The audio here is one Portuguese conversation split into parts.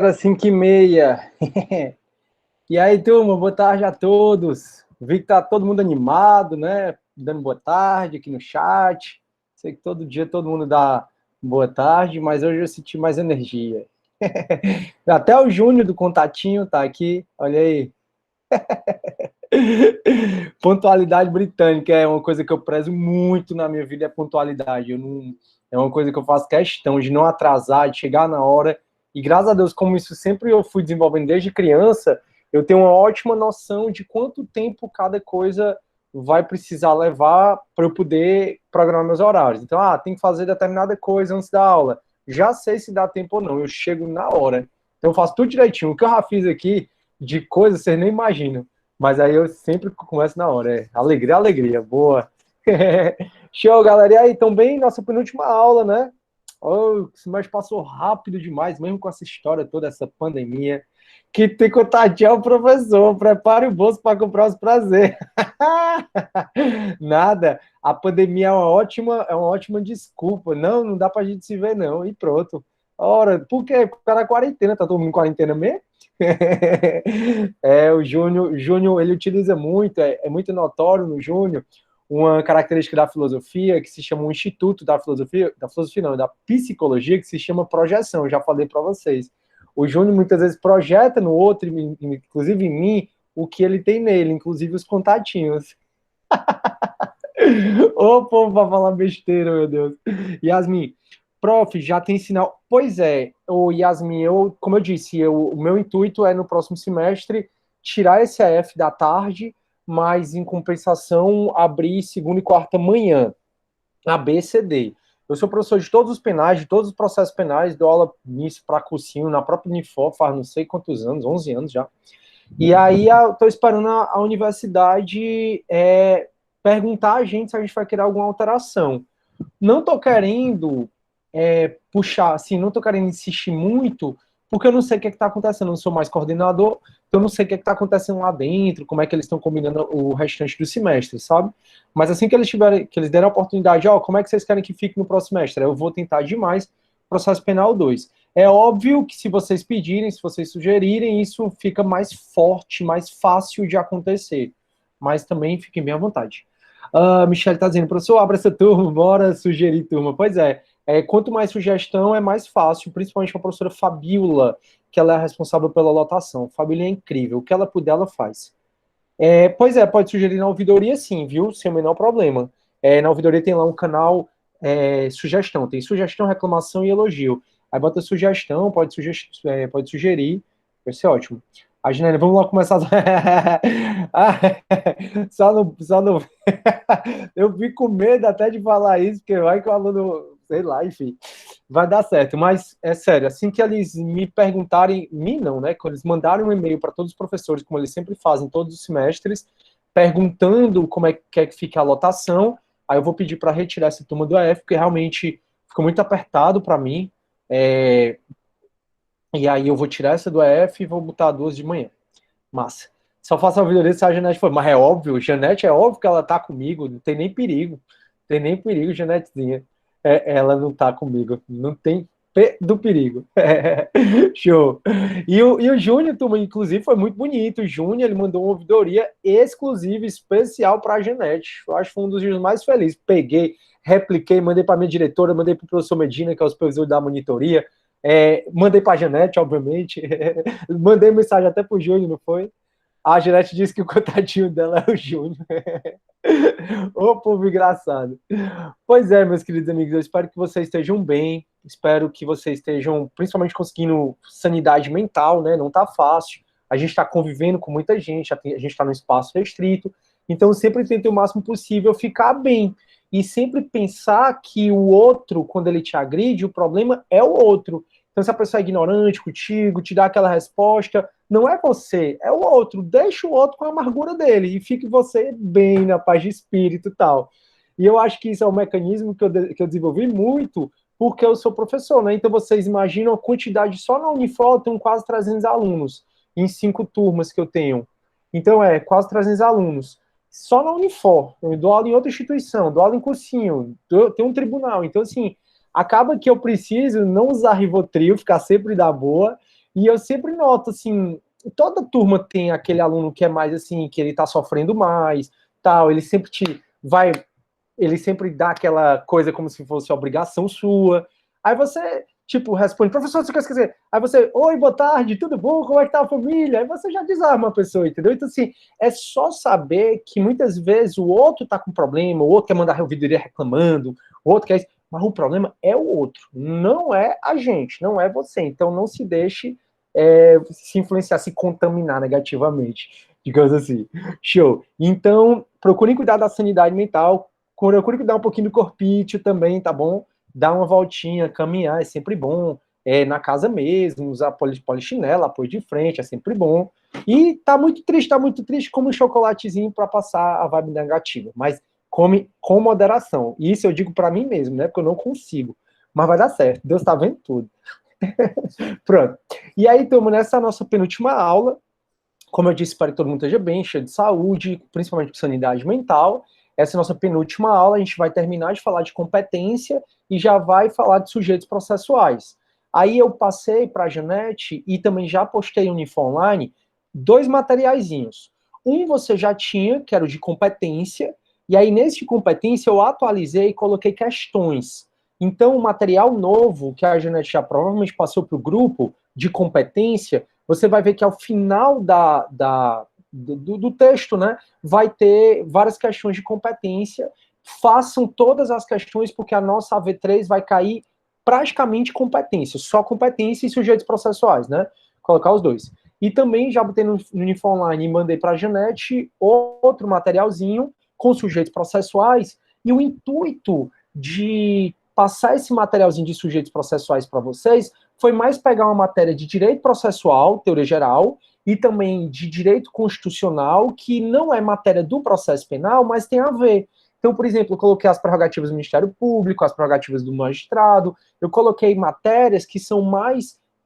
Era 5h30. E aí, turma, boa tarde a todos. Vi que tá todo mundo animado, né? Dando boa tarde aqui no chat. Sei que todo dia todo mundo dá boa tarde, mas hoje eu senti mais energia. Até o Júnior do Contatinho tá aqui, olha aí. Pontualidade britânica é uma coisa que eu prezo muito na minha vida, é pontualidade. É uma coisa que eu faço questão de não atrasar, de chegar na hora. E graças a Deus, como isso sempre eu fui desenvolvendo desde criança, eu tenho uma ótima noção de quanto tempo cada coisa vai precisar levar para eu poder programar meus horários. Então, tem que fazer determinada coisa antes da aula. Já sei se dá tempo ou não, eu chego na hora. Então, eu faço tudo direitinho. O que eu já fiz aqui de coisa, vocês nem imaginam. Mas aí eu sempre começo na hora. Alegria, alegria. Boa. Show, galera. E aí, também nossa penúltima aula, né? Oh, esse mês passou rápido demais, mesmo com essa história toda, essa pandemia. Que tem que tatear o professor. Prepare o bolso para comprar os prazeres. Nada. A pandemia é uma ótima desculpa. Não dá pra gente se ver, não. E pronto. Ora, por quê? Porque tá na quarentena, tá todo mundo em quarentena mesmo? O Júnior, ele utiliza muito, é muito notório no Júnior, uma característica da filosofia que se chama um instituto da filosofia não, da psicologia, que se chama projeção, eu já falei para vocês. O Júnior muitas vezes projeta no outro, inclusive em mim, o que ele tem nele, inclusive os contatinhos. Ô, povo, pra falar besteira, meu Deus. Yasmin, prof, já tem sinal. Pois é, o Yasmin, como eu disse, o meu intuito é no próximo semestre tirar esse AF da tarde, mas em compensação abrir segunda e quarta manhã, a B, C, D. Eu sou professor de todos os penais, de todos os processos penais, dou aula nisso para cursinho, na própria Unifor, faz não sei quantos anos, 11 anos já. E aí eu estou esperando a universidade perguntar a gente se a gente vai querer alguma alteração. Não estou querendo puxar, assim, não estou querendo insistir muito, porque eu não sei o que está acontecendo, eu não sou mais coordenador, então eu não sei o que está acontecendo lá dentro, como é que eles estão combinando o restante do semestre, sabe? Mas assim que eles derem a oportunidade, como é que vocês querem que fique no próximo semestre? Eu vou tentar demais processo penal 2. É óbvio que se vocês pedirem, se vocês sugerirem, isso fica mais forte, mais fácil de acontecer. Mas também fiquem bem à vontade. Michelle está dizendo, professor, abra essa turma, bora sugerir turma. Pois quanto mais sugestão, é mais fácil, principalmente com a professora Fabiola, que ela é responsável pela lotação. Fabiola é incrível, o que ela puder, ela faz. Pode sugerir na ouvidoria sim, viu? Sem o menor problema. Na ouvidoria tem lá um canal sugestão, tem sugestão, reclamação e elogio. Aí bota sugestão, pode sugerir, vai ser ótimo. A Ginele, vamos lá começar. Só no... Eu fico com medo até de falar isso, porque vai que o aluno, sei lá, enfim, vai dar certo. Mas é sério, assim que eles me perguntarem, mim não, né? Quando eles mandarem um e-mail para todos os professores, como eles sempre fazem todos os semestres, perguntando como é que fica a lotação, aí eu vou pedir para retirar essa turma do AF, porque realmente ficou muito apertado para mim. E aí eu vou tirar essa do AF e vou botar 2 de manhã. Massa. Só faço a ouvidoria se a Janete for. Mas é óbvio, Janete é óbvio que ela tá comigo, não tem nem perigo. Não tem nem perigo, Janetezinha. Ela não tá comigo. Não tem do perigo. Show. E o Júnior, turma, inclusive, foi muito bonito. O Júnior, ele mandou uma ouvidoria exclusiva, especial para a Janete. Eu acho que foi um dos dias mais felizes. Peguei, repliquei, mandei para minha diretora, mandei para o professor Medina, que é o supervisor da monitoria. Mandei para a Janete, obviamente. Mandei mensagem até para o Júnior, não foi? A Janete disse que o contatinho dela é o Júnior. Ô, povo engraçado. Pois é, meus queridos amigos, eu espero que vocês estejam bem, espero que vocês estejam principalmente conseguindo sanidade mental, né? Não tá fácil. A gente está convivendo com muita gente, a gente está num espaço restrito, então sempre tente o máximo possível ficar bem. E sempre pensar que o outro, quando ele te agride, o problema é o outro. Então, se a pessoa é ignorante contigo, te dá aquela resposta, não é você, é o outro. Deixa o outro com a amargura dele e fique você bem, na paz de espírito e tal. E eu acho que isso é um mecanismo que eu desenvolvi muito porque eu sou professor, né? Então, vocês imaginam a quantidade, só na Unifor eu tenho quase 300 alunos, em 5 turmas que eu tenho. Então, quase 300 alunos. Só na Unifor. Eu dou aula em outra instituição, dou aula em cursinho, tenho um tribunal. Então, assim, acaba que eu preciso não usar Rivotril, ficar sempre da boa, E eu sempre noto, assim, toda turma tem aquele aluno que é mais assim, que ele tá sofrendo mais, tal, ele sempre ele sempre dá aquela coisa como se fosse obrigação sua. Aí você, tipo, responde, professor, você quer esquecer? Aí você, oi, boa tarde, tudo bom? Como é que tá a família? Aí você já desarma a pessoa, entendeu? Então, assim, é só saber que muitas vezes o outro tá com problema, o outro quer mandar ouvidoria reclamando, o outro quer isso, mas o problema é o outro, não é a gente, não é você. Então, não se deixe se influenciar, se contaminar negativamente, digamos assim. Show. Então, procurem cuidar da sanidade mental, procurem cuidar um pouquinho do corpício também, tá bom? Dar uma voltinha, caminhar é sempre bom. Na casa mesmo, usar polichinela, apoio de frente, é sempre bom. E tá muito triste, come um chocolatezinho para passar a vibe negativa. Mas come com moderação. E isso eu digo para mim mesmo, né? Porque eu não consigo. Mas vai dar certo. Deus tá vendo tudo. Pronto. E aí, estamos nessa nossa penúltima aula. Como eu disse, para que todo mundo esteja bem, cheio de saúde, principalmente de sanidade mental. Essa é a nossa penúltima aula. A gente vai terminar de falar de competência e já vai falar de sujeitos processuais. Aí eu passei para a Janete e também já postei no Unifo Online 2 materiaizinhos. Um você já tinha, que era o de competência, e aí nesse de competência eu atualizei e coloquei questões. Então, o material novo que a Janete já provavelmente passou para o grupo de competência, você vai ver que ao final do texto, né, vai ter várias questões de competência. Façam todas as questões, porque a nossa AV3 vai cair praticamente competência, só competência e sujeitos processuais, né? Colocar os dois. E também já botei no Unifo Online e mandei para a Janete outro materialzinho com sujeitos processuais, e o intuito de passar esse materialzinho de sujeitos processuais para vocês foi mais pegar uma matéria de direito processual, teoria geral, e também de direito constitucional, que não é matéria do processo penal, mas tem a ver. Então, por exemplo, eu coloquei as prerrogativas do Ministério Público, as prerrogativas do magistrado, eu coloquei matérias que são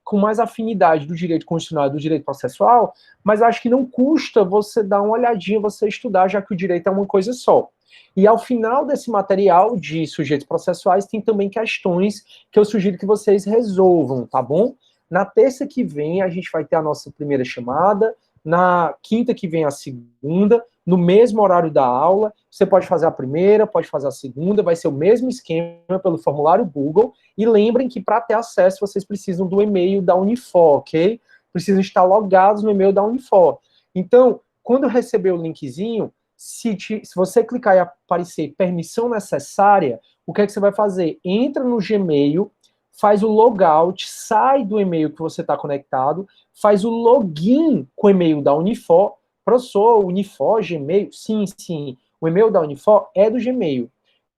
com mais afinidade do direito constitucional e do direito processual, mas acho que não custa você dar uma olhadinha, você estudar, já que o direito é uma coisa só. E ao final desse material de sujeitos processuais, tem também questões que eu sugiro que vocês resolvam, tá bom? Na terça que vem, a gente vai ter a nossa primeira chamada, na quinta que vem a segunda, no mesmo horário da aula. Você pode fazer a primeira, pode fazer a segunda, vai ser o mesmo esquema pelo formulário Google. E lembrem que para ter acesso, vocês precisam do e-mail da Unifo, ok? Precisam estar logados no e-mail da Unifo. Então, quando eu receber o linkzinho, se você clicar e aparecer permissão necessária, o que é que você vai fazer? Entra no Gmail, faz o logout, sai do e-mail que você está conectado, faz o login com o e-mail da Unifo. Professor, Unifo, Gmail? Sim, sim. O e-mail da Unifo é do Gmail.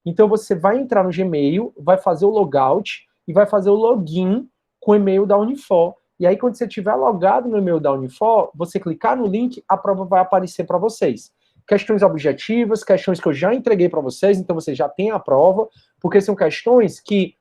Então você vai entrar no Gmail, vai fazer o logout e vai fazer o login com o e-mail da Unifo. E aí, quando você estiver logado no e-mail da Unifo, você clicar no link, a prova vai aparecer para vocês. Questões objetivas, questões que eu já entreguei para vocês, então vocês já têm a prova, porque são questões que,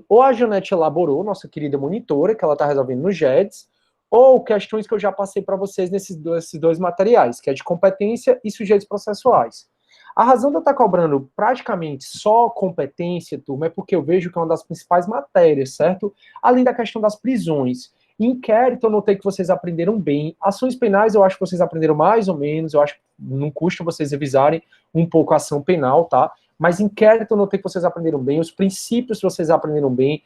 ou a Janete elaborou, nossa querida monitora, que ela está resolvendo no GEDS, ou questões que eu já passei para vocês nesses dois materiais, que é de competência e sujeitos processuais. A razão de eu estar cobrando praticamente só competência, turma, é porque eu vejo que é uma das principais matérias, certo? Além da questão das prisões. Inquérito, eu notei que vocês aprenderam bem. Ações penais, eu acho que vocês aprenderam mais ou menos. Eu acho que não custa vocês revisarem um pouco a ação penal, tá? Mas inquérito, eu notei que vocês aprenderam bem. Os princípios, vocês aprenderam bem.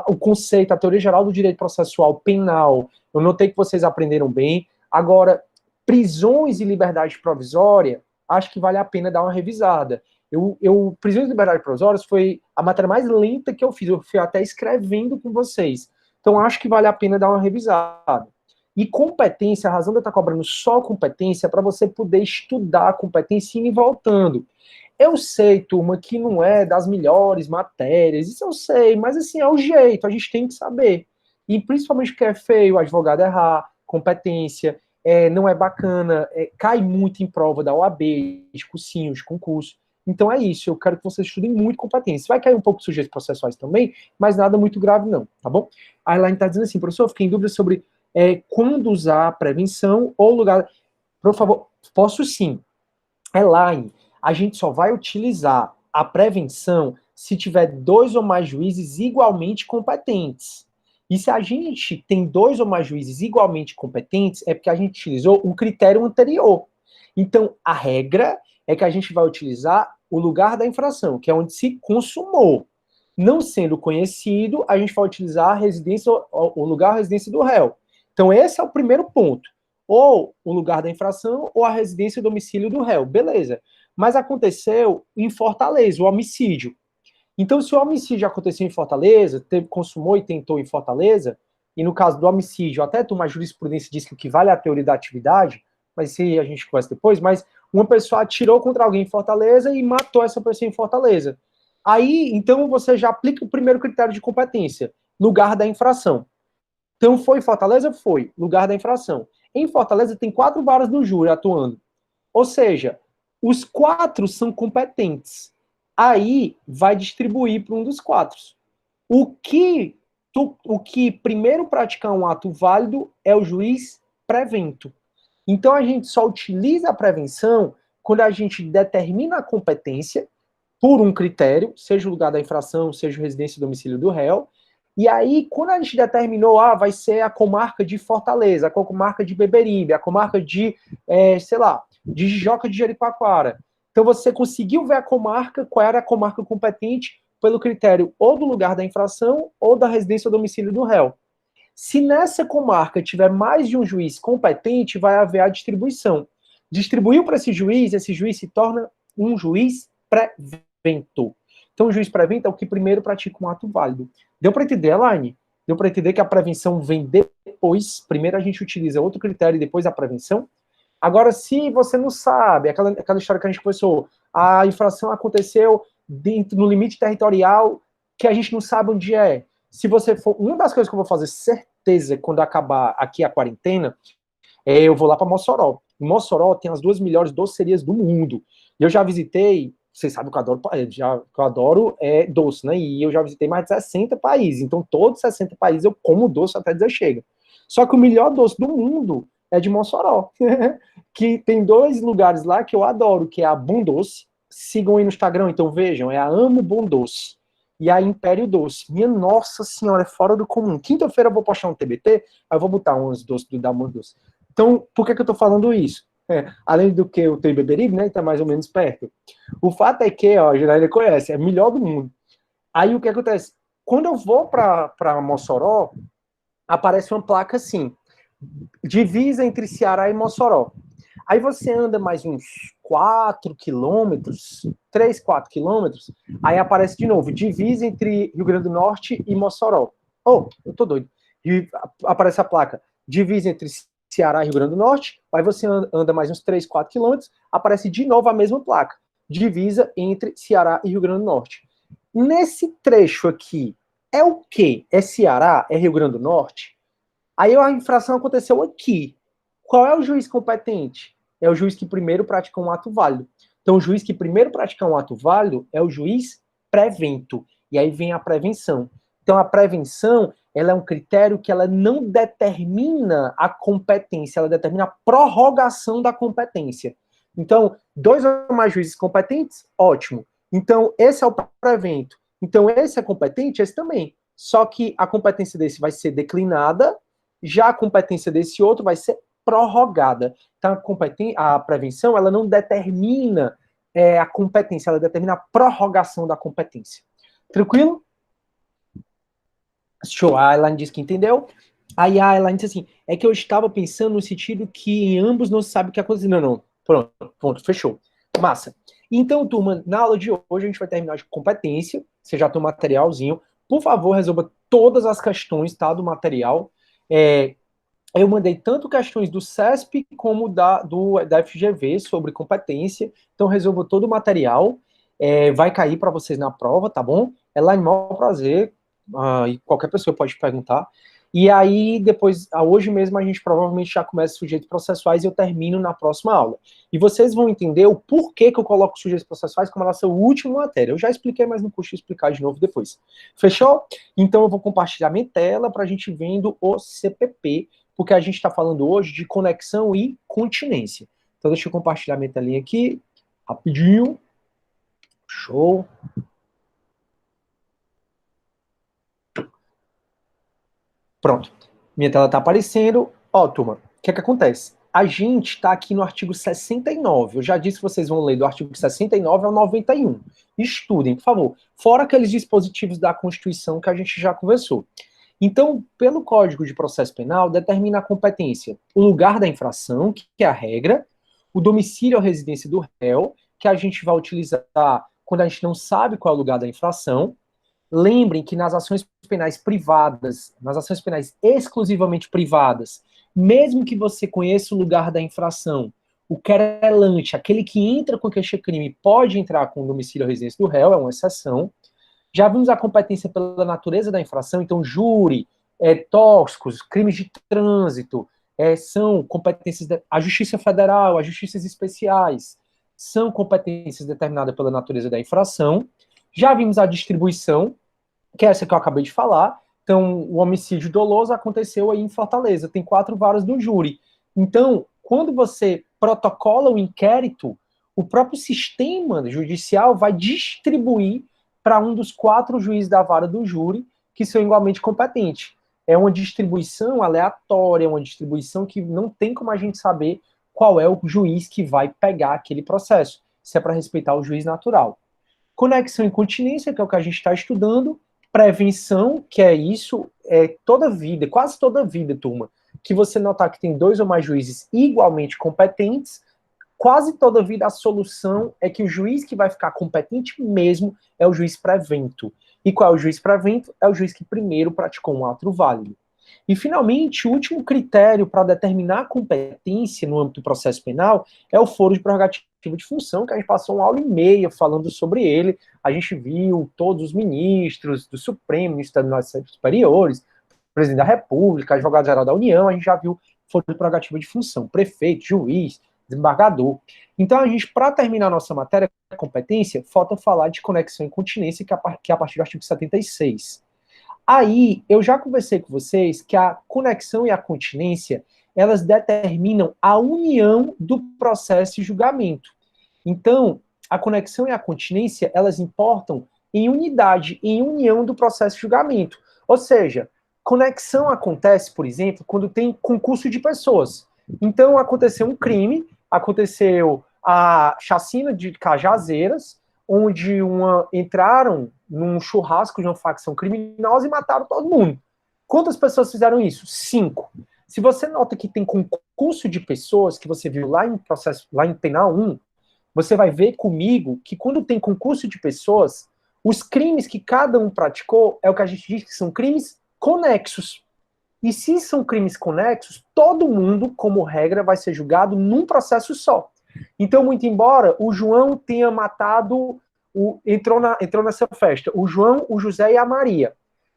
O conceito, a teoria geral do direito processual penal, eu notei que vocês aprenderam bem. Agora, prisões e liberdade provisória, acho que vale a pena dar uma revisada. Prisões e liberdade provisória foi a matéria mais lenta que eu fiz. Eu fui até escrevendo com vocês. Então, acho que vale a pena dar uma revisada. E competência, a razão de eu estar cobrando só competência é para você poder estudar a competência e ir voltando. Eu sei, turma, que não é das melhores matérias, isso eu sei, mas assim, é o jeito, a gente tem que saber. E principalmente porque é feio o advogado errar, competência, não é bacana, cai muito em prova da OAB, de cursinho, de concurso. Então é isso, eu quero que vocês estudem muito competência. Vai cair um pouco de sujeitos processuais também, mas nada muito grave não, tá bom? A Elaine está dizendo assim, professor, eu fiquei em dúvida sobre quando usar a prevenção ou lugar... Por favor, posso sim. Elaine, a gente só vai utilizar a prevenção se tiver 2 ou mais juízes igualmente competentes. E se a gente tem dois ou mais juízes igualmente competentes, é porque a gente utilizou um critério anterior. Então, a regra é que a gente vai utilizar o lugar da infração, que é onde se consumou. Não sendo conhecido, a gente vai utilizar a residência, o lugar da residência do réu. Então, esse é o primeiro ponto. Ou o lugar da infração, ou a residência e domicílio do réu. Beleza. Mas aconteceu em Fortaleza, o homicídio. Então, se o homicídio aconteceu em Fortaleza, teve, consumou e tentou em Fortaleza, e no caso do homicídio, até uma jurisprudência diz que o que vale é a teoria da atividade, mas isso a gente conversa depois, mas uma pessoa atirou contra alguém em Fortaleza e matou essa pessoa em Fortaleza. Aí, então, você já aplica o primeiro critério de competência, lugar da infração. Então, foi em Fortaleza? Foi, lugar da infração. Em Fortaleza tem 4 varas do júri atuando. Ou seja, os 4 são competentes. Aí vai distribuir para um dos 4. O que primeiro praticar um ato válido é o juiz prevento. Então a gente só utiliza a prevenção quando a gente determina a competência por um critério, seja o lugar da infração, seja a residência e domicílio do réu. E aí, quando a gente determinou, vai ser a comarca de Fortaleza, a comarca de Beberibe, a comarca de, sei lá, de Jijoca de Jericoacoara. Então você conseguiu ver a comarca, qual era a comarca competente, pelo critério ou do lugar da infração ou da residência ou domicílio do réu. Se nessa comarca tiver mais de um juiz competente, vai haver a distribuição. Distribuiu para esse juiz se torna um juiz prevento. Então, o juiz prevento é o que primeiro pratica um ato válido. Deu para entender, Elaine? Deu para entender que a prevenção vem depois. Primeiro a gente utiliza outro critério e depois a prevenção. Agora, se você não sabe, aquela história que a gente conversou, a infração aconteceu dentro, no limite territorial que a gente não sabe onde é. Se você for, uma das coisas que eu vou fazer certeza quando acabar aqui a quarentena, eu vou lá para Mossoró. Em Mossoró tem as 2 melhores docerias do mundo. Eu já visitei, vocês sabem que eu adoro, que eu adoro doce, né? E eu já visitei mais de 60 países. Então, todos os 60 países eu como doce até dizer chega. Só que o melhor doce do mundo é de Mossoró. Que tem 2 lugares lá que eu adoro, que é a Bom Doce. Sigam aí no Instagram, então vejam, é a Amo Bom Doce e a Império Doce. Minha nossa senhora, é fora do comum. Quinta-feira eu vou postar um TBT, aí eu vou botar uns doces da Bom Doce. Então, por que eu tô falando isso? Além do que eu tenho Beberibe, né, tá mais ou menos perto. O fato é que, ó, a Janaína conhece, é melhor do mundo. Aí o que acontece? Quando eu vou para Mossoró, aparece uma placa assim, divisa entre Ceará e Mossoró. Aí você anda mais uns 4 quilômetros, 3, 4 quilômetros, aí aparece de novo, divisa entre Rio Grande do Norte e Mossoró. Oh, eu tô doido. E aparece a placa, divisa entre Ceará e Rio Grande do Norte, aí você anda mais uns 3, 4 quilômetros, aparece de novo a mesma placa, divisa entre Ceará e Rio Grande do Norte. Nesse trecho aqui, é o quê? É Ceará? É Rio Grande do Norte? Aí a infração aconteceu aqui. Qual é o juiz competente? É o juiz que primeiro pratica um ato válido. Então, o juiz que primeiro pratica um ato válido é o juiz prevento. E aí vem a prevenção. Então, a prevenção, ela é um critério que ela não determina a competência, ela determina a prorrogação da competência. Então, 2 ou mais juízes competentes, ótimo. Então, esse é o prevento. Então, esse é competente, esse também. Só que a competência desse vai ser declinada, já a competência desse outro vai ser prorrogada. Então, a prevenção, ela não determina a competência, ela determina a prorrogação da competência. Tranquilo? Show. A Elaine disse que entendeu. Aí a Elaine disse assim, é que eu estava pensando no sentido que em ambos não se sabe o que aconteceu. Não, não. Pronto, fechou. Massa. Então, turma, na aula de hoje a gente vai terminar de competência. Você já tem um materialzinho. Por favor, resolva todas as questões, tá, do material. Eu mandei tanto questões do CESP como da FGV sobre competência. Então, resolva todo o material. Vai cair para vocês na prova, tá bom? É lá em maior prazer. E qualquer pessoa pode perguntar. E aí, depois, hoje mesmo, a gente provavelmente já começa sujeitos processuais e eu termino na próxima aula. E vocês vão entender o porquê que eu coloco sujeitos processuais como ela é a última matéria. Eu já expliquei, mas não custa explicar de novo depois. Fechou? Então, eu vou compartilhar minha tela para a gente vendo o CPP, porque a gente está falando hoje de conexão e continência. Então, deixa eu compartilhar minha telinha aqui, rapidinho. Show. Pronto. Minha tela está aparecendo. Ó, turma, o que é que acontece? A gente está aqui no artigo 69. Eu já disse que vocês vão ler do artigo 69 ao 91. Estudem, por favor. Fora aqueles dispositivos da Constituição que a gente já conversou. Então, pelo Código de Processo Penal, determina a competência, o lugar da infração, que é a regra, o domicílio ou residência do réu, que a gente vai utilizar quando a gente não sabe qual é o lugar da infração. Lembrem que nas ações penais privadas, nas ações penais exclusivamente privadas, mesmo que você conheça o lugar da infração, o querelante, aquele que entra com queixa-crime, pode entrar com o domicílio ou residência do réu, é uma exceção. Já vimos a competência pela natureza da infração, então júri, tóxicos, crimes de trânsito, são competências, a Justiça Federal, as justiças especiais, são competências determinadas pela natureza da infração. Já vimos a distribuição, que é essa que eu acabei de falar. Então, o homicídio doloso aconteceu aí em Fortaleza, tem 4 varas do júri. Então, quando você protocola o inquérito, o próprio sistema judicial vai distribuir para um dos 4 juízes da vara do júri, que são igualmente competentes. É uma distribuição aleatória, uma distribuição que não tem como a gente saber qual é o juiz que vai pegar aquele processo. Isso é para respeitar o juiz natural. Conexão e continência, que é o que a gente está estudando. Prevenção, que é isso, toda vida, quase toda vida, turma, que você notar que tem 2 ou mais juízes igualmente competentes, quase toda vida a solução é que o juiz que vai ficar competente mesmo é o juiz prevento. E qual é o juiz prevento? É o juiz que primeiro praticou um ato válido. E, finalmente, o último critério para determinar a competência no âmbito do processo penal é o foro de prerrogativa de função, que a gente passou 1h30 falando sobre ele. A gente viu todos os ministros do Supremo, ministro dos Tribunais Superiores, presidente da República, advogado-geral da União, a gente já viu foro de prerrogativa de função, prefeito, juiz, desembargador. Então, a gente, para terminar a nossa matéria de competência, falta falar de conexão e continência, que é a partir do artigo 76. Aí, eu já conversei com vocês que a conexão e a continência, elas determinam a união do processo e julgamento. Então, a conexão e a continência, elas importam em unidade, em união do processo e julgamento. Ou seja, conexão acontece, por exemplo, quando tem concurso de pessoas. Então, aconteceu um crime, aconteceu a chacina de Cajazeiras, onde entraram num churrasco de uma facção criminosa e mataram todo mundo. Quantas pessoas fizeram isso? 5. Se você nota que tem concurso de pessoas, que você viu lá em Penal 1, você vai ver comigo que quando tem concurso de pessoas, os crimes que cada um praticou é o que a gente diz que são crimes conexos. E se são crimes conexos, todo mundo, como regra, vai ser julgado num processo só. Então, muito embora o João tenha matado, entrou nessa festa, o João, o José e a Maria.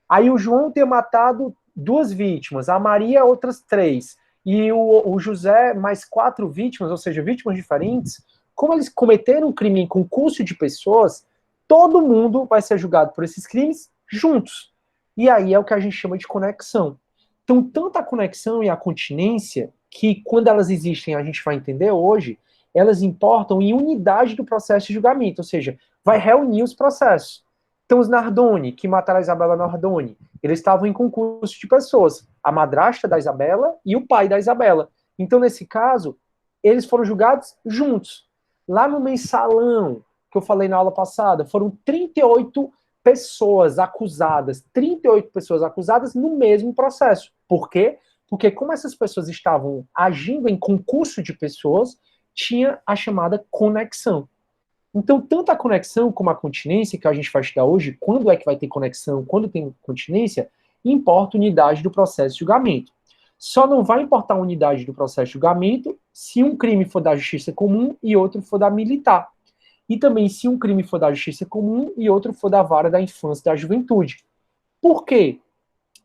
Aí o João tenha matado 2 vítimas, a Maria outras 3, e o José mais 4 vítimas, ou seja, vítimas diferentes. Como eles cometeram um crime em concurso de pessoas, todo mundo vai ser julgado por esses crimes juntos. E aí é o que a gente chama de conexão. Então, tanto a conexão e a continência, que quando elas existem, a gente vai entender hoje, elas importam em unidade do processo de julgamento, ou seja, vai reunir os processos. Então, os Nardoni, que mataram a Isabela Nardoni, eles estavam em concurso de pessoas, a madrasta da Isabela e o pai da Isabela. Então, nesse caso, eles foram julgados juntos. Lá no mensalão, que eu falei na aula passada, foram 38 pessoas acusadas no mesmo processo. Por quê? Porque como essas pessoas estavam agindo em concurso de pessoas, tinha a chamada conexão. Então, tanto a conexão como a continência, que a gente vai estudar hoje, quando é que vai ter conexão, quando tem continência, importa a unidade do processo de julgamento. Só não vai importar a unidade do processo de julgamento se um crime for da justiça comum e outro for da militar. E também se um crime for da justiça comum e outro for da vara da infância e da juventude. Por quê?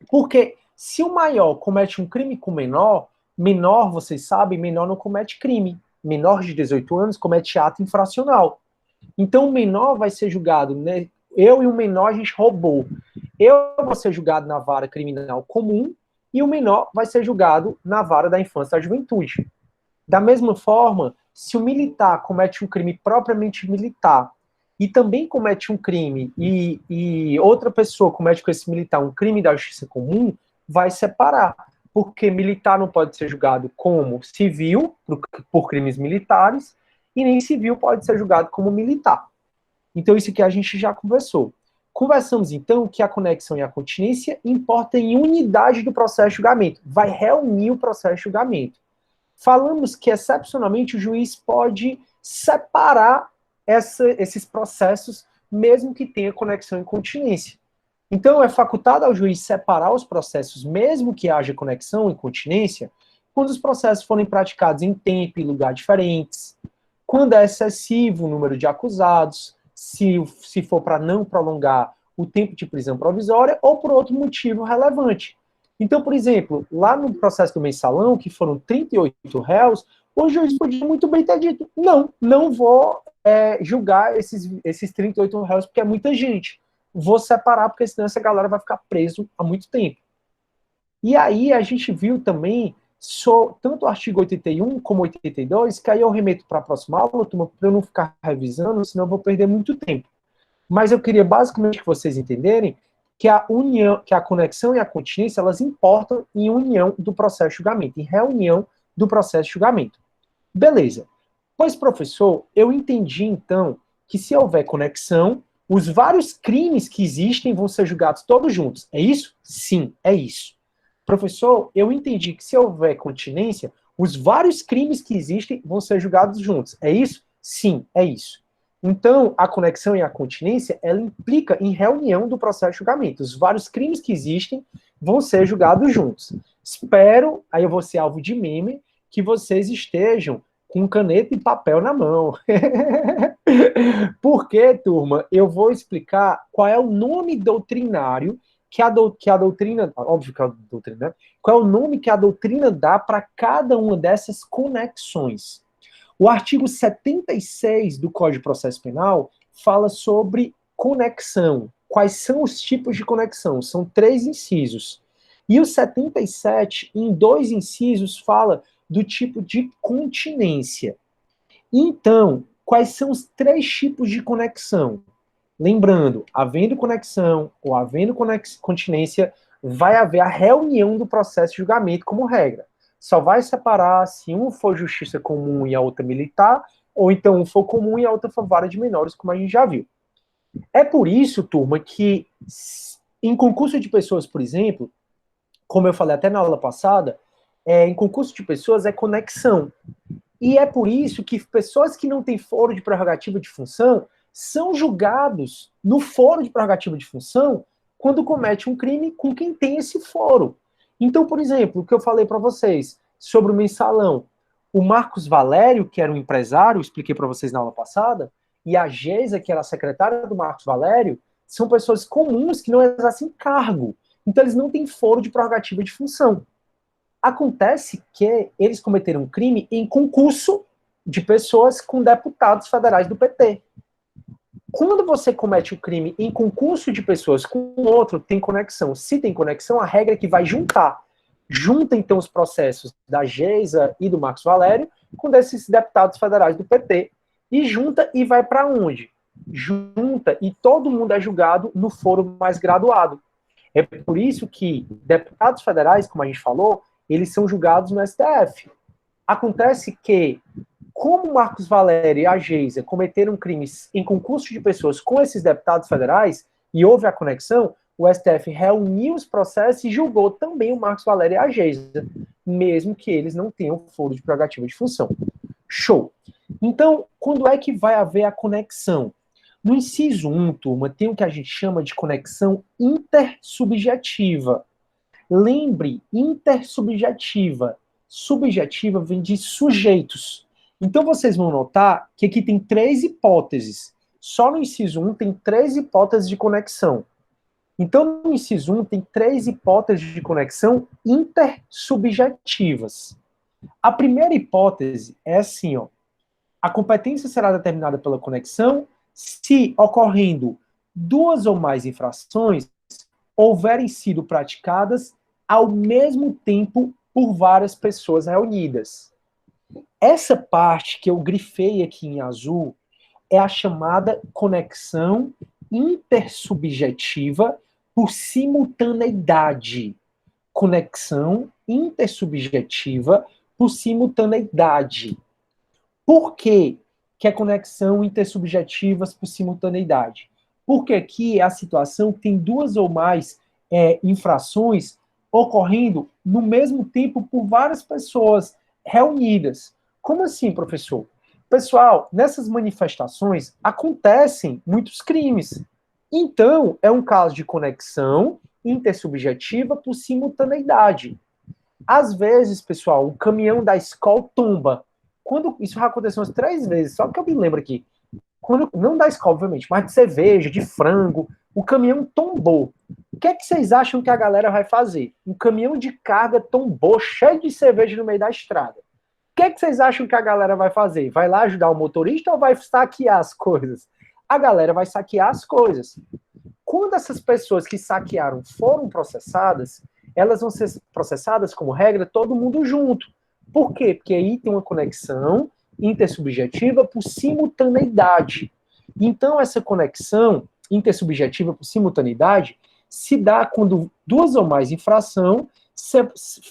Porque se o maior comete um crime com menor, menor, vocês sabem, menor não comete crime. Menor de 18 anos comete ato infracional. Então o menor vai ser julgado, né? Eu e o menor a gente roubou. Eu vou ser julgado na vara criminal comum e o menor vai ser julgado na vara da infância e da juventude. Da mesma forma, se o militar comete um crime propriamente militar e também comete um crime e outra pessoa comete com esse militar um crime da justiça comum, vai separar, porque militar não pode ser julgado como civil, por crimes militares, e nem civil pode ser julgado como militar. Então, isso aqui a gente já conversou. Conversamos, então, que a conexão e a continência importam em unidade do processo de julgamento. Vai reunir o processo de julgamento. Falamos que, excepcionalmente, o juiz pode separar esses processos, mesmo que tenha conexão e continência. Então, é facultado ao juiz separar os processos, mesmo que haja conexão e continência, quando os processos forem praticados em tempo e lugar diferentes, quando é excessivo o número de acusados, se for para não prolongar o tempo de prisão provisória ou por outro motivo relevante. Então, por exemplo, lá no processo do mensalão, que foram 38 réus, o juiz podia muito bem ter dito, não vou julgar esses 38 réus porque é muita gente. Vou separar, porque senão essa galera vai ficar preso há muito tempo. E aí a gente viu também tanto o artigo 81 como 82, que aí eu remeto para a próxima aula, turma, para eu não ficar revisando, senão eu vou perder muito tempo. Mas eu queria basicamente que vocês entenderem que a união, que a conexão e a continência, elas importam em união do processo de julgamento, em reunião do processo de julgamento. Beleza. Pois, professor, eu entendi então que se houver conexão, os vários crimes que existem vão ser julgados todos juntos. É isso? Sim, é isso. Professor, eu entendi que se houver continência, os vários crimes que existem vão ser julgados juntos. É isso? Sim, é isso. Então, a conexão e a continência, ela implica em reunião do processo de julgamento. Os vários crimes que existem vão ser julgados juntos. Espero, aí eu vou ser alvo de meme, que vocês estejam com caneta e papel na mão. Porque, turma, eu vou explicar qual é o nome doutrinário que a doutrina, óbvio que é a doutrina, né? Qual é o nome que a doutrina dá para cada uma dessas conexões. O artigo 76 do Código de Processo Penal fala sobre conexão. Quais são os tipos de conexão? São 3 incisos. E o 77, em 2 incisos, fala do tipo de continência. Então, quais são os 3 tipos de conexão? Lembrando, havendo conexão ou havendo continência, vai haver a reunião do processo de julgamento como regra. Só vai separar se um for justiça comum e a outra militar, ou então um for comum e a outra for vara de menores, como a gente já viu. É por isso, turma, que em concurso de pessoas, por exemplo, como eu falei até na aula passada, em concurso de pessoas é conexão. E é por isso que pessoas que não têm foro de prerrogativa de função são julgados no foro de prerrogativa de função quando comete um crime com quem tem esse foro. Então, por exemplo, o que eu falei para vocês sobre o mensalão, o Marcos Valério, que era um empresário, expliquei para vocês na aula passada, e a Geisa, que era a secretária do Marcos Valério, são pessoas comuns que não exercem cargo. Então, eles não têm foro de prerrogativa de função. Acontece que eles cometeram um crime em concurso de pessoas com deputados federais do PT. Quando você comete o crime em concurso de pessoas com outro, tem conexão. Se tem conexão, a regra é que vai juntar. Junta, então, os processos da Geisa e do Marcos Valério com desses deputados federais do PT. E junta e vai para onde? Junta e todo mundo é julgado no foro mais graduado. É por isso que deputados federais, como a gente falou, eles são julgados no STF. Acontece que, como Marcos Valério e a Geisa cometeram crimes em concurso de pessoas com esses deputados federais, e houve a conexão, o STF reuniu os processos e julgou também o Marcos Valério e a Geisa, mesmo que eles não tenham foro de prerrogativa de função. Show! Então, quando é que vai haver a conexão? No inciso 1, turma, tem o que a gente chama de conexão intersubjetiva. Lembre, intersubjetiva. Subjetiva vem de sujeitos. Então vocês vão notar que aqui tem 3 hipóteses. Só no inciso 1 tem 3 hipóteses de conexão. Então no inciso 1 tem 3 hipóteses de conexão intersubjetivas. A primeira hipótese é assim, ó. A competência será determinada pela conexão se, ocorrendo 2 ou mais infrações, houverem sido praticadas ao mesmo tempo por várias pessoas reunidas. Essa parte que eu grifei aqui em azul é a chamada conexão intersubjetiva por simultaneidade. conexão intersubjetiva por simultaneidade. Por que é conexão intersubjetivas por simultaneidade? Porque aqui é a situação que tem duas ou mais infrações ocorrendo no mesmo tempo por várias pessoas reunidas. Como assim, professor? Pessoal, nessas manifestações acontecem muitos crimes. Então, é um caso de conexão intersubjetiva por simultaneidade. Às vezes, pessoal, o caminhão da escola tomba. Quando isso já aconteceu umas 3 vezes, só que eu me lembro aqui. Quando, não da escola, obviamente, mas de cerveja, de frango, o caminhão tombou. O que é que vocês acham que a galera vai fazer? Um caminhão de carga tombou, cheio de cerveja no meio da estrada. O que é que vocês acham que a galera vai fazer? Vai lá ajudar o motorista ou vai saquear as coisas? A galera vai saquear as coisas. Quando essas pessoas que saquearam foram processadas, elas vão ser processadas, como regra, todo mundo junto. Por quê? Porque aí tem uma conexão intersubjetiva por simultaneidade. Então, essa conexão intersubjetiva por simultaneidade se dá quando duas ou mais infrações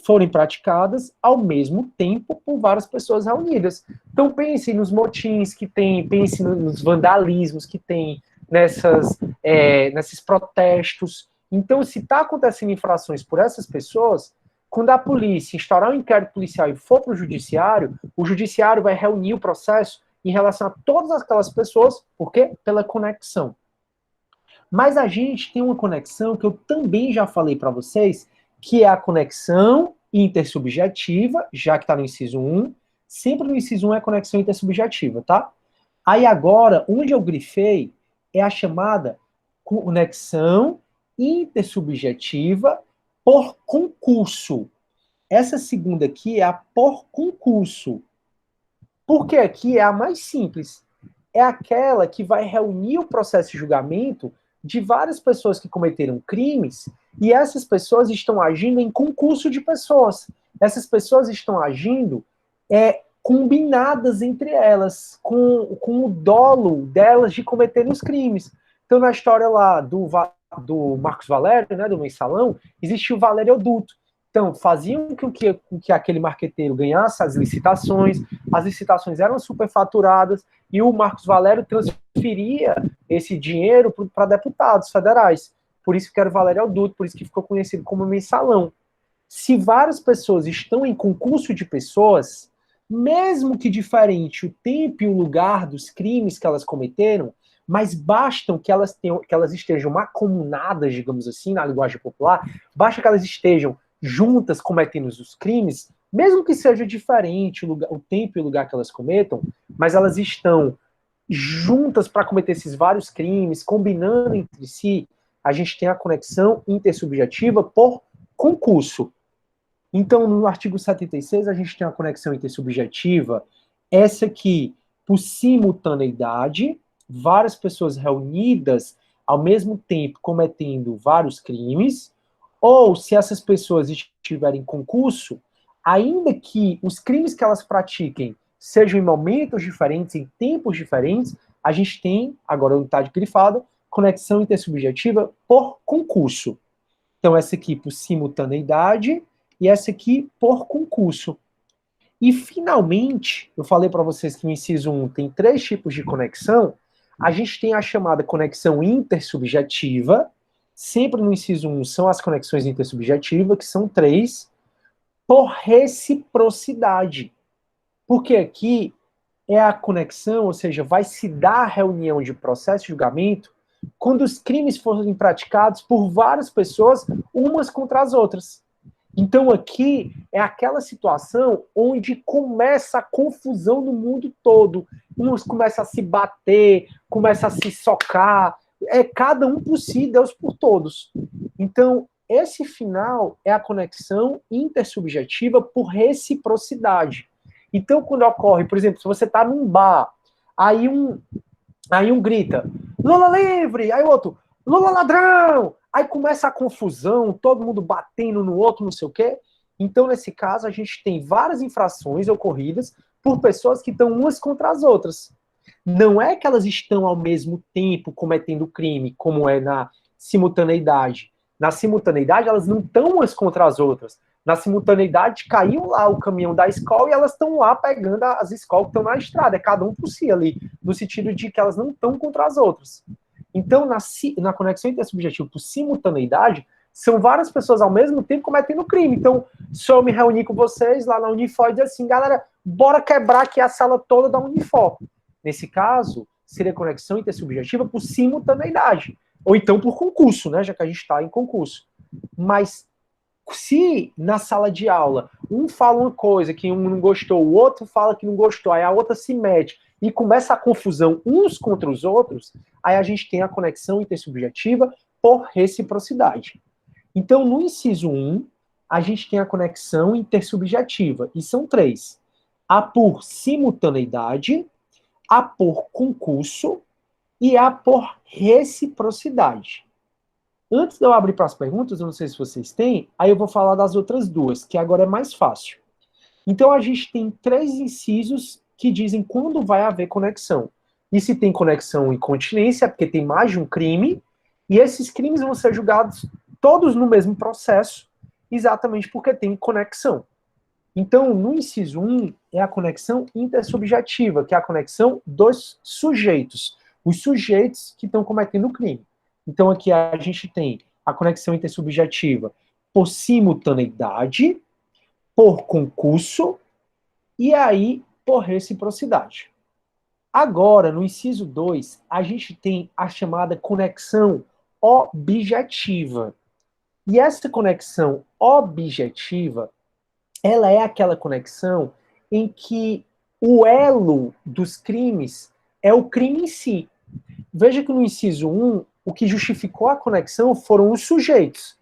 forem praticadas ao mesmo tempo por várias pessoas reunidas. Então, pense nos motins que tem, pense nos vandalismos que tem, nesses protestos. Então, se está acontecendo infrações por essas pessoas, quando a polícia instaurar um inquérito policial e for para o judiciário vai reunir o processo em relação a todas aquelas pessoas, por quê? Pela conexão. Mas a gente tem uma conexão que eu também já falei para vocês, que é a conexão intersubjetiva, já que está no inciso 1. Sempre no inciso 1 é a conexão intersubjetiva, tá? Aí agora, onde eu grifei, é a chamada conexão intersubjetiva por concurso. Essa segunda aqui é a por concurso. Porque aqui é a mais simples. É aquela que vai reunir o processo de julgamento de várias pessoas que cometeram crimes e essas pessoas estão agindo em concurso de pessoas. Essas pessoas estão agindo combinadas entre elas, com o dolo delas de cometerem os crimes. Então, na história lá do Marcos Valério, né, do mensalão, existia o Valério Oduto. Então, faziam com que aquele marqueteiro ganhasse as licitações eram superfaturadas, e o Marcos Valério transferia esse dinheiro para deputados federais. Por isso que era o Valério Oduto, por isso que ficou conhecido como mensalão. Se várias pessoas estão em concurso de pessoas, mesmo que diferente o tempo e o lugar dos crimes que elas cometeram, mas bastam que elas estejam macomunadas, digamos assim, na linguagem popular, basta que elas estejam juntas cometendo os crimes, mesmo que seja diferente o tempo e o lugar que elas cometam, mas elas estão juntas para cometer esses vários crimes, combinando entre si, a gente tem a conexão intersubjetiva por concurso. Então, no artigo 76, a gente tem a conexão intersubjetiva, essa aqui, por simultaneidade, várias pessoas reunidas ao mesmo tempo cometendo vários crimes, ou se essas pessoas estiverem em concurso, ainda que os crimes que elas pratiquem sejam em momentos diferentes, em tempos diferentes, a gente tem, agora não está grifada, conexão intersubjetiva por concurso. Então, essa aqui por simultaneidade e essa aqui por concurso. E, finalmente, eu falei para vocês que no inciso 1 tem 3 tipos de conexão. A gente tem a chamada conexão intersubjetiva. Sempre no inciso 1 são as conexões intersubjetivas, que são 3, por reciprocidade. Porque aqui é a conexão, ou seja, vai se dar a reunião de processo de julgamento quando os crimes forem praticados por várias pessoas, umas contra as outras. Então aqui é aquela situação onde começa a confusão no mundo todo. Uns começam a se bater, começam a se socar, cada um por si, Deus por todos. Então, esse final é a conexão intersubjetiva por reciprocidade. Então, quando ocorre, por exemplo, se você está num bar, aí um grita, Lula livre! Aí o outro, Lula ladrão! Aí começa a confusão, todo mundo batendo no outro, não sei o quê. Então, nesse caso, a gente tem várias infrações ocorridas por pessoas que estão umas contra as outras. Não é que elas estão ao mesmo tempo cometendo crime, como é na simultaneidade. Na simultaneidade, elas não estão umas contra as outras. Na simultaneidade, caiu lá o caminhão da escola e elas estão lá pegando as escolas que estão na estrada. É cada um por si ali, no sentido de que elas não estão contra as outras. Então, na conexão intersubjetiva por simultaneidade, são várias pessoas ao mesmo tempo cometendo crime. Então, se eu me reunir com vocês lá na Unifor e dizer assim, galera, bora quebrar aqui a sala toda da Unifor. Nesse caso, seria conexão intersubjetiva por simultaneidade. Ou então por concurso, né? Já que a gente está em concurso. Mas se na sala de aula um fala uma coisa que um não gostou, o outro fala que não gostou, aí a outra se mete e começa a confusão uns contra os outros, aí a gente tem a conexão intersubjetiva por reciprocidade. Então, no inciso 1, a gente tem a conexão intersubjetiva, e são 3. A por simultaneidade, a por concurso e a por reciprocidade. Antes de eu abrir para as perguntas, eu não sei se vocês têm, aí eu vou falar das outras 2, que agora é mais fácil. Então, a gente tem 3 incisos que dizem quando vai haver conexão. E se tem conexão e continência, é porque tem mais de um crime, e esses crimes vão ser julgados todos no mesmo processo, exatamente porque tem conexão. Então, no inciso 1, é a conexão intersubjetiva, que é a conexão dos sujeitos. Os sujeitos que estão cometendo o crime. Então, aqui a gente tem a conexão intersubjetiva por simultaneidade, por concurso e aí por reciprocidade. Agora, no inciso 2, a gente tem a chamada conexão objetiva. E essa conexão objetiva, ela é aquela conexão em que o elo dos crimes é o crime em si. Veja que no inciso 1, o que justificou a conexão foram os sujeitos.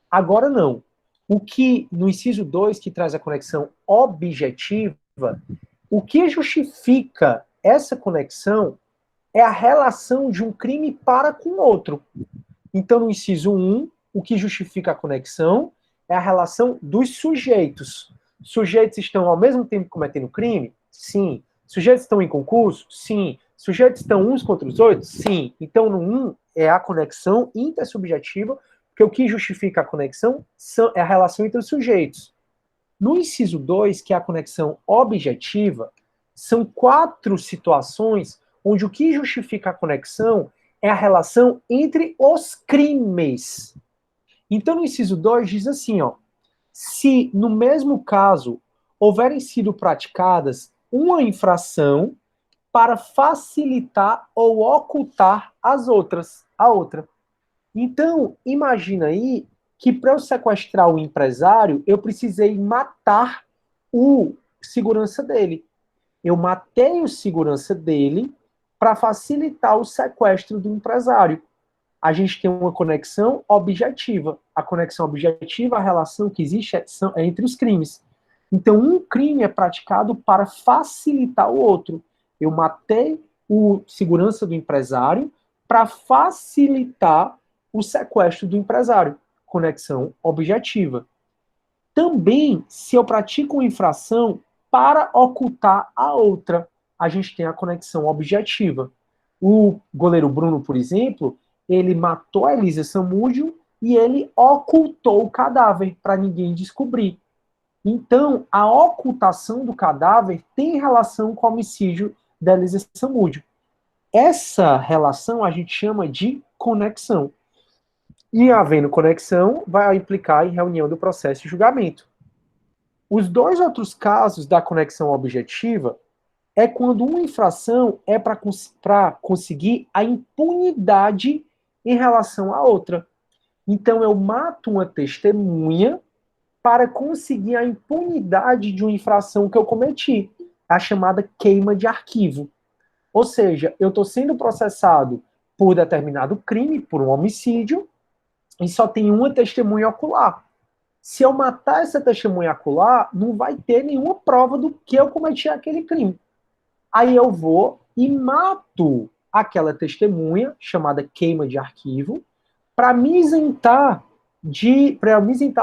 Agora não. O que, no inciso 2, que traz a conexão objetiva, o que justifica essa conexão é a relação de um crime para com outro. Então, no inciso 1, o que justifica a conexão é a relação dos sujeitos. Sujeitos estão ao mesmo tempo cometendo crime? Sim. Sujeitos estão em concurso? Sim. Sujeitos estão uns contra os outros? Sim. Então, no 1 é a conexão intersubjetiva, porque o que justifica a conexão é a relação entre os sujeitos. No inciso 2, que é a conexão objetiva, são 4 situações onde o que justifica a conexão é a relação entre os crimes. Então, no inciso 2 diz assim, ó, se no mesmo caso houverem sido praticadas uma infração para facilitar ou ocultar a outra. Então, imagina aí que para eu sequestrar o empresário, eu precisei matar o segurança dele. Eu matei o segurança dele para facilitar o sequestro do empresário. A gente tem uma conexão objetiva. A conexão objetiva, a relação que existe é entre os crimes. Então, um crime é praticado para facilitar o outro. Eu matei o segurança do empresário para facilitar o sequestro do empresário. Conexão objetiva. Também, se eu pratico uma infração para ocultar a outra, a gente tem a conexão objetiva. O goleiro Bruno, por exemplo, ele matou a Elisa Samúdio e ele ocultou o cadáver para ninguém descobrir. Então, a ocultação do cadáver tem relação com o homicídio da Elisa Samúdio. Essa relação a gente chama de conexão. E havendo conexão, vai implicar em reunião do processo e julgamento. Os 2 outros casos da conexão objetiva é quando uma infração é para conseguir a impunidade em relação à outra. Então, eu mato uma testemunha para conseguir a impunidade de uma infração que eu cometi, a chamada queima de arquivo. Ou seja, eu estou sendo processado por determinado crime, por um homicídio, e só tem uma testemunha ocular. Se eu matar essa testemunha ocular, não vai ter nenhuma prova do que eu cometi aquele crime. Aí eu vou e mato aquela testemunha, chamada queima de arquivo, para me isentar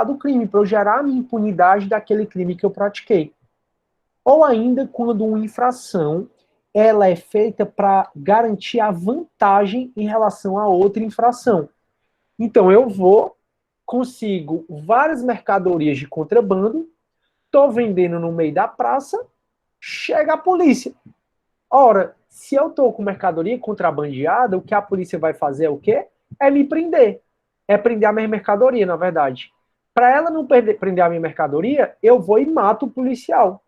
do crime, para eu gerar a minha impunidade daquele crime que eu pratiquei. Ou ainda quando uma infração ela é feita para garantir a vantagem em relação a outra infração. Então eu vou consigo várias mercadorias de contrabando, tô vendendo no meio da praça, chega a polícia. Ora, se eu tô com mercadoria contrabandeada, o que a polícia vai fazer é o quê? É me prender. É prender a minha mercadoria, na verdade. Para ela não prender a minha mercadoria, eu vou e mato o policial.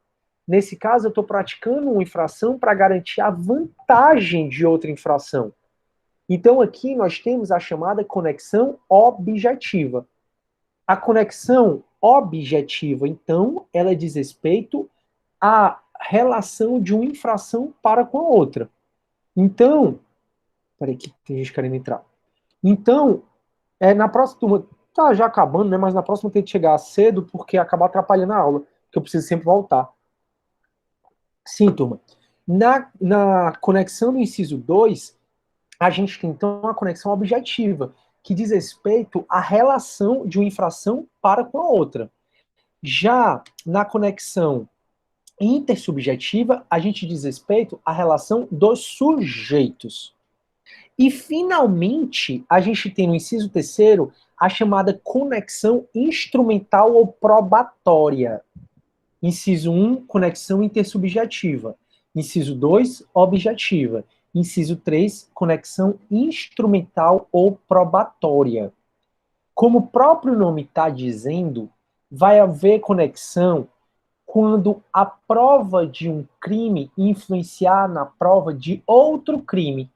Nesse caso, eu estou praticando uma infração para garantir a vantagem de outra infração. Então, aqui nós temos a chamada conexão objetiva. A conexão objetiva, então, ela diz respeito à relação de uma infração para com a outra. Então, peraí que tem gente querendo entrar. Então, na próxima turma, tá já acabando, né? Mas na próxima tem que chegar cedo, porque acabar atrapalhando a aula, que eu preciso sempre voltar. Sim, turma. Na conexão do inciso 2, a gente tem então uma conexão objetiva, que diz respeito à relação de uma infração para com a outra. Já na conexão intersubjetiva, a gente diz respeito à relação dos sujeitos. E, finalmente, a gente tem no inciso 3º a chamada conexão instrumental ou probatória. Inciso 1, conexão intersubjetiva. Inciso 2, objetiva. Inciso 3, conexão instrumental ou probatória. Como o próprio nome está dizendo, vai haver conexão quando a prova de um crime influenciar na prova de outro crime.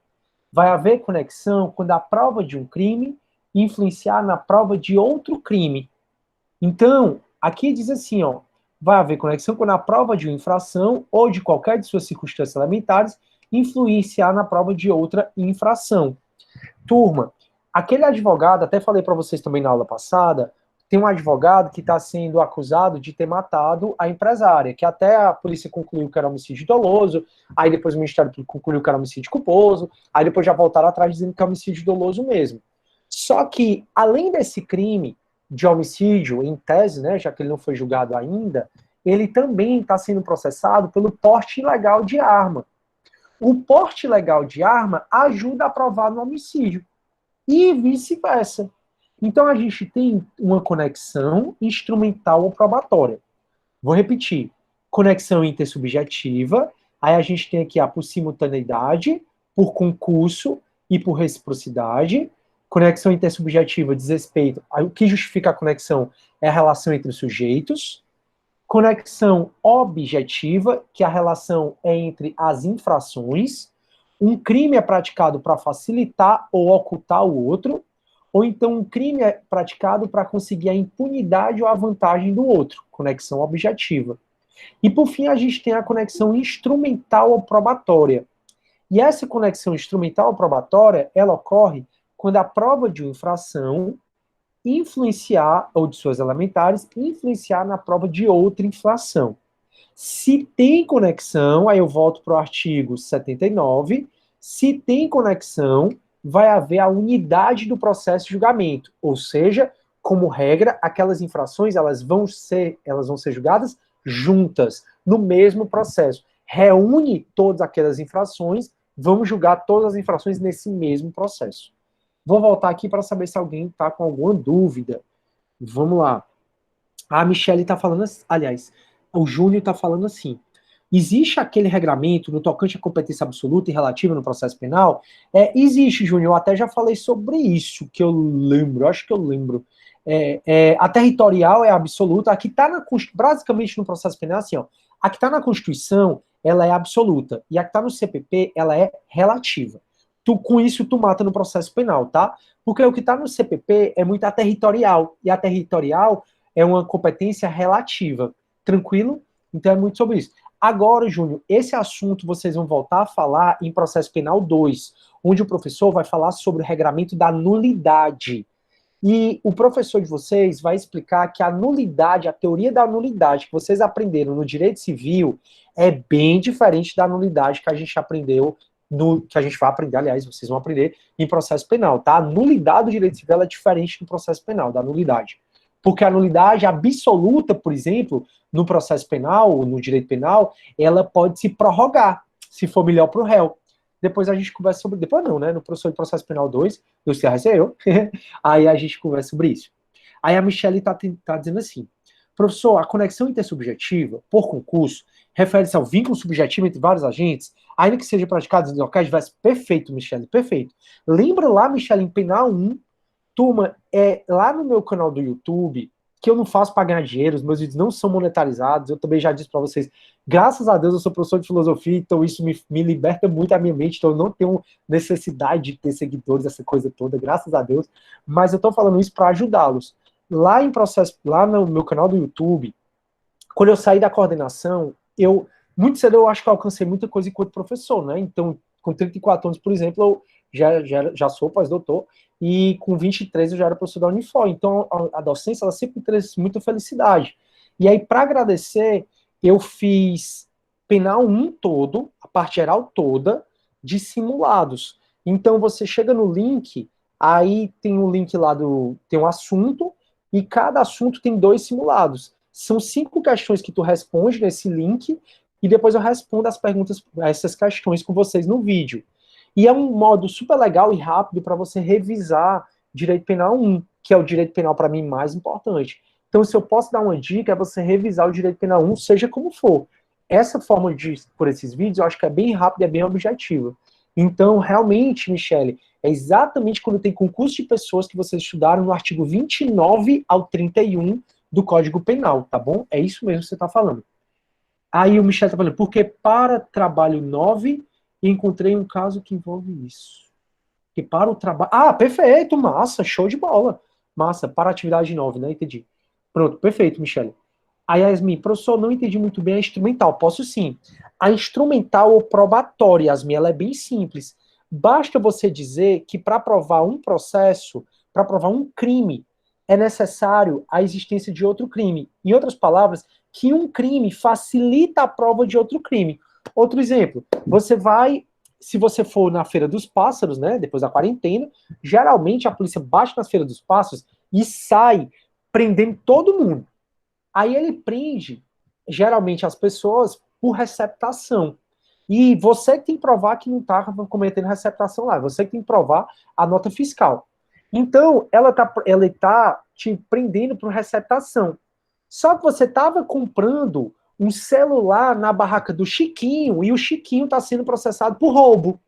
Vai haver conexão quando a prova de um crime influenciar na prova de outro crime. Então, aqui diz assim, ó, vai haver conexão quando a prova de uma infração ou de qualquer de suas circunstâncias elementares influenciar na prova de outra infração. Turma, aquele advogado, até falei para vocês também na aula passada, tem um advogado que está sendo acusado de ter matado a empresária, que até a polícia concluiu que era homicídio doloso, aí depois o Ministério Público concluiu que era homicídio culposo, aí depois já voltaram atrás dizendo que é homicídio doloso mesmo. Só que, além desse crime de homicídio, em tese, né, já que ele não foi julgado ainda, ele também está sendo processado pelo porte ilegal de arma. O porte ilegal de arma ajuda a provar no homicídio. E vice-versa. Então a gente tem uma conexão instrumental ou probatória. Vou repetir. Conexão intersubjetiva, aí a gente tem aqui por simultaneidade, por concurso e por reciprocidade. Conexão intersubjetiva diz respeito, o que justifica a conexão é a relação entre os sujeitos. Conexão objetiva, que a relação é entre as infrações. Um crime é praticado para facilitar ou ocultar o outro, ou então um crime é praticado para conseguir a impunidade ou a vantagem do outro, conexão objetiva. E por fim a gente tem a conexão instrumental ou probatória. E essa conexão instrumental ou probatória, ela ocorre quando a prova de uma infração influenciar, ou de suas elementares, influenciar na prova de outra infração. Se tem conexão, aí eu volto para o artigo 79, se tem conexão, vai haver a unidade do processo de julgamento, ou seja, como regra, aquelas infrações elas vão ser julgadas juntas, no mesmo processo. Reúne todas aquelas infrações, vamos julgar todas as infrações nesse mesmo processo. Vou voltar aqui para saber se alguém está com alguma dúvida. Vamos lá. A Michelle está falando, aliás, o Júnior está falando assim, existe aquele regramento no tocante à competência absoluta e relativa no processo penal? Existe, Júnior, eu até já falei sobre isso, que eu lembro, acho que eu lembro. A territorial é absoluta, a que está basicamente no processo penal, assim, ó, a que está na Constituição, ela é absoluta, e a que está no CPP, ela é relativa. Com isso, tu mata no processo penal, tá? Porque o que está no CPP é muito a territorial, e a territorial é uma competência relativa. Tranquilo? Então é muito sobre isso. Agora, Júnior, esse assunto vocês vão voltar a falar em processo penal 2, onde o professor vai falar sobre o regramento da nulidade. E o professor de vocês vai explicar que a nulidade, a teoria da nulidade que vocês aprenderam no direito civil é bem diferente da nulidade que a gente aprendeu, que a gente vai aprender, aliás, vocês vão aprender em processo penal, tá? A nulidade do direito civil é diferente do processo penal, da nulidade. Porque a nulidade absoluta, por exemplo, no processo penal, no direito penal, ela pode se prorrogar, se for melhor para o réu. Depois a gente conversa sobre... Depois não, né? No professor de processo penal 2, eu sei, eu. Aí a gente conversa sobre isso. Aí a Michelle tá dizendo assim, professor, a conexão intersubjetiva, por concurso, refere-se ao vínculo subjetivo entre vários agentes, ainda que seja praticado em locais diversos. Perfeito, Michelle, perfeito. Lembra lá, Michelle, em Penal 1, turma, lá no meu canal do YouTube, que eu não faço para ganhar dinheiro, os meus vídeos não são monetarizados, eu também já disse para vocês, graças a Deus eu sou professor de filosofia, então isso me liberta muito a minha mente, então eu não tenho necessidade de ter seguidores, essa coisa toda, graças a Deus, mas eu estou falando isso para ajudá-los. Lá no meu canal do YouTube, quando eu saí da coordenação, muito cedo eu acho que eu alcancei muita coisa enquanto professor, né? Então, com 34 anos, por exemplo, eu já sou pós-doutor, e com 23 eu já era professor da Unifor. Então, a docência, ela sempre traz muita felicidade. E aí, para agradecer, eu fiz penal 1 todo, a parte geral toda, de simulados. Então, você chega no link, aí tem um link lá tem um assunto, e cada assunto tem 2 simulados. São 5 questões que tu responde nesse link, e depois eu respondo as perguntas, essas questões com vocês no vídeo. E é um modo super legal e rápido para você revisar Direito Penal 1, que é o direito penal para mim mais importante. Então, se eu posso dar uma dica, é você revisar o Direito Penal 1, seja como for. Essa forma por esses vídeos, eu acho que é bem rápida e é bem objetiva. Então, realmente, Michele, é exatamente quando tem concurso de pessoas que vocês estudaram no artigo 29 ao 31 do Código Penal, tá bom? É isso mesmo que você está falando. Aí o Michel está falando, porque para trabalho 9, encontrei um caso que envolve isso. Que para o trabalho... Ah, perfeito, massa, show de bola. Massa, para a atividade 9, né? Entendi. Pronto, perfeito, Michele. Aí a Yasmin, professor, não entendi muito bem a instrumental. Posso sim. A instrumental ou probatória, Yasmin, ela é bem simples. Basta você dizer que para provar um processo, para provar um crime, é necessário a existência de outro crime. Em outras palavras, que um crime facilita a prova de outro crime. Outro exemplo, se você for na Feira dos Pássaros, né, depois da quarentena, geralmente a polícia bate na Feira dos Pássaros e sai prendendo todo mundo. Aí ele prende, geralmente, as pessoas por receptação. E você que tem que provar que não está cometendo receptação lá. Você que tem que provar a nota fiscal. Então, ela tá te prendendo por receptação. Só que você estava comprando um celular na barraca do Chiquinho e o Chiquinho está sendo processado por roubo.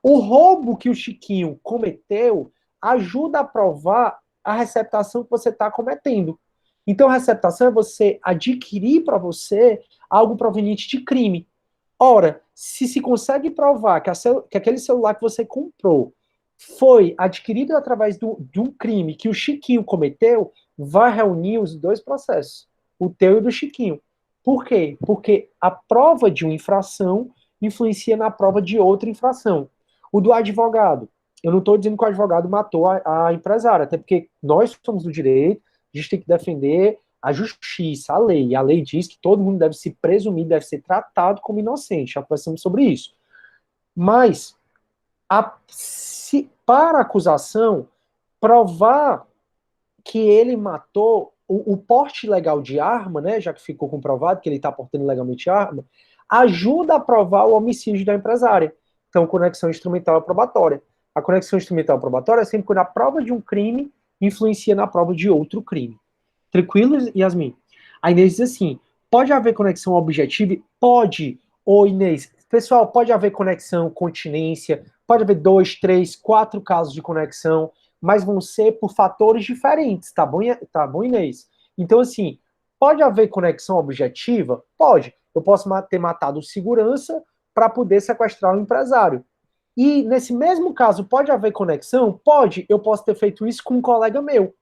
O roubo que o Chiquinho cometeu ajuda a provar a receptação que você está cometendo. Então, a receptação é você adquirir para você algo proveniente de crime. Ora, se consegue provar que aquele celular que você comprou foi adquirido através de um crime que o Chiquinho cometeu, vai reunir os 2 processos, o teu e o do Chiquinho. Por quê? Porque a prova de uma infração influencia na prova de outra infração. O do advogado. Eu não estou dizendo que o advogado matou a empresária, até porque nós somos do direito, a gente tem que defender a justiça, a lei. E a lei diz que todo mundo deve se presumir, deve ser tratado como inocente. Já conversamos sobre isso. Mas, para a acusação, provar que ele matou o porte legal de arma, né, já que ficou comprovado que ele está portando legalmente arma, ajuda a provar o homicídio da empresária. Então, conexão instrumental probatória. A conexão instrumental probatória é sempre quando a prova de um crime influencia na prova de outro crime. Tranquilo, Yasmin? A Inês diz assim, pode haver conexão objetiva? Pode. Ô, Inês, pessoal, pode haver conexão, continência, pode haver 2, 3, 4 casos de conexão, mas vão ser por fatores diferentes, tá bom, Inês? Então, assim, pode haver conexão objetiva? Pode. Eu posso ter matado o segurança para poder sequestrar o empresário. E, nesse mesmo caso, pode haver conexão? Pode. Eu posso ter feito isso com um colega meu.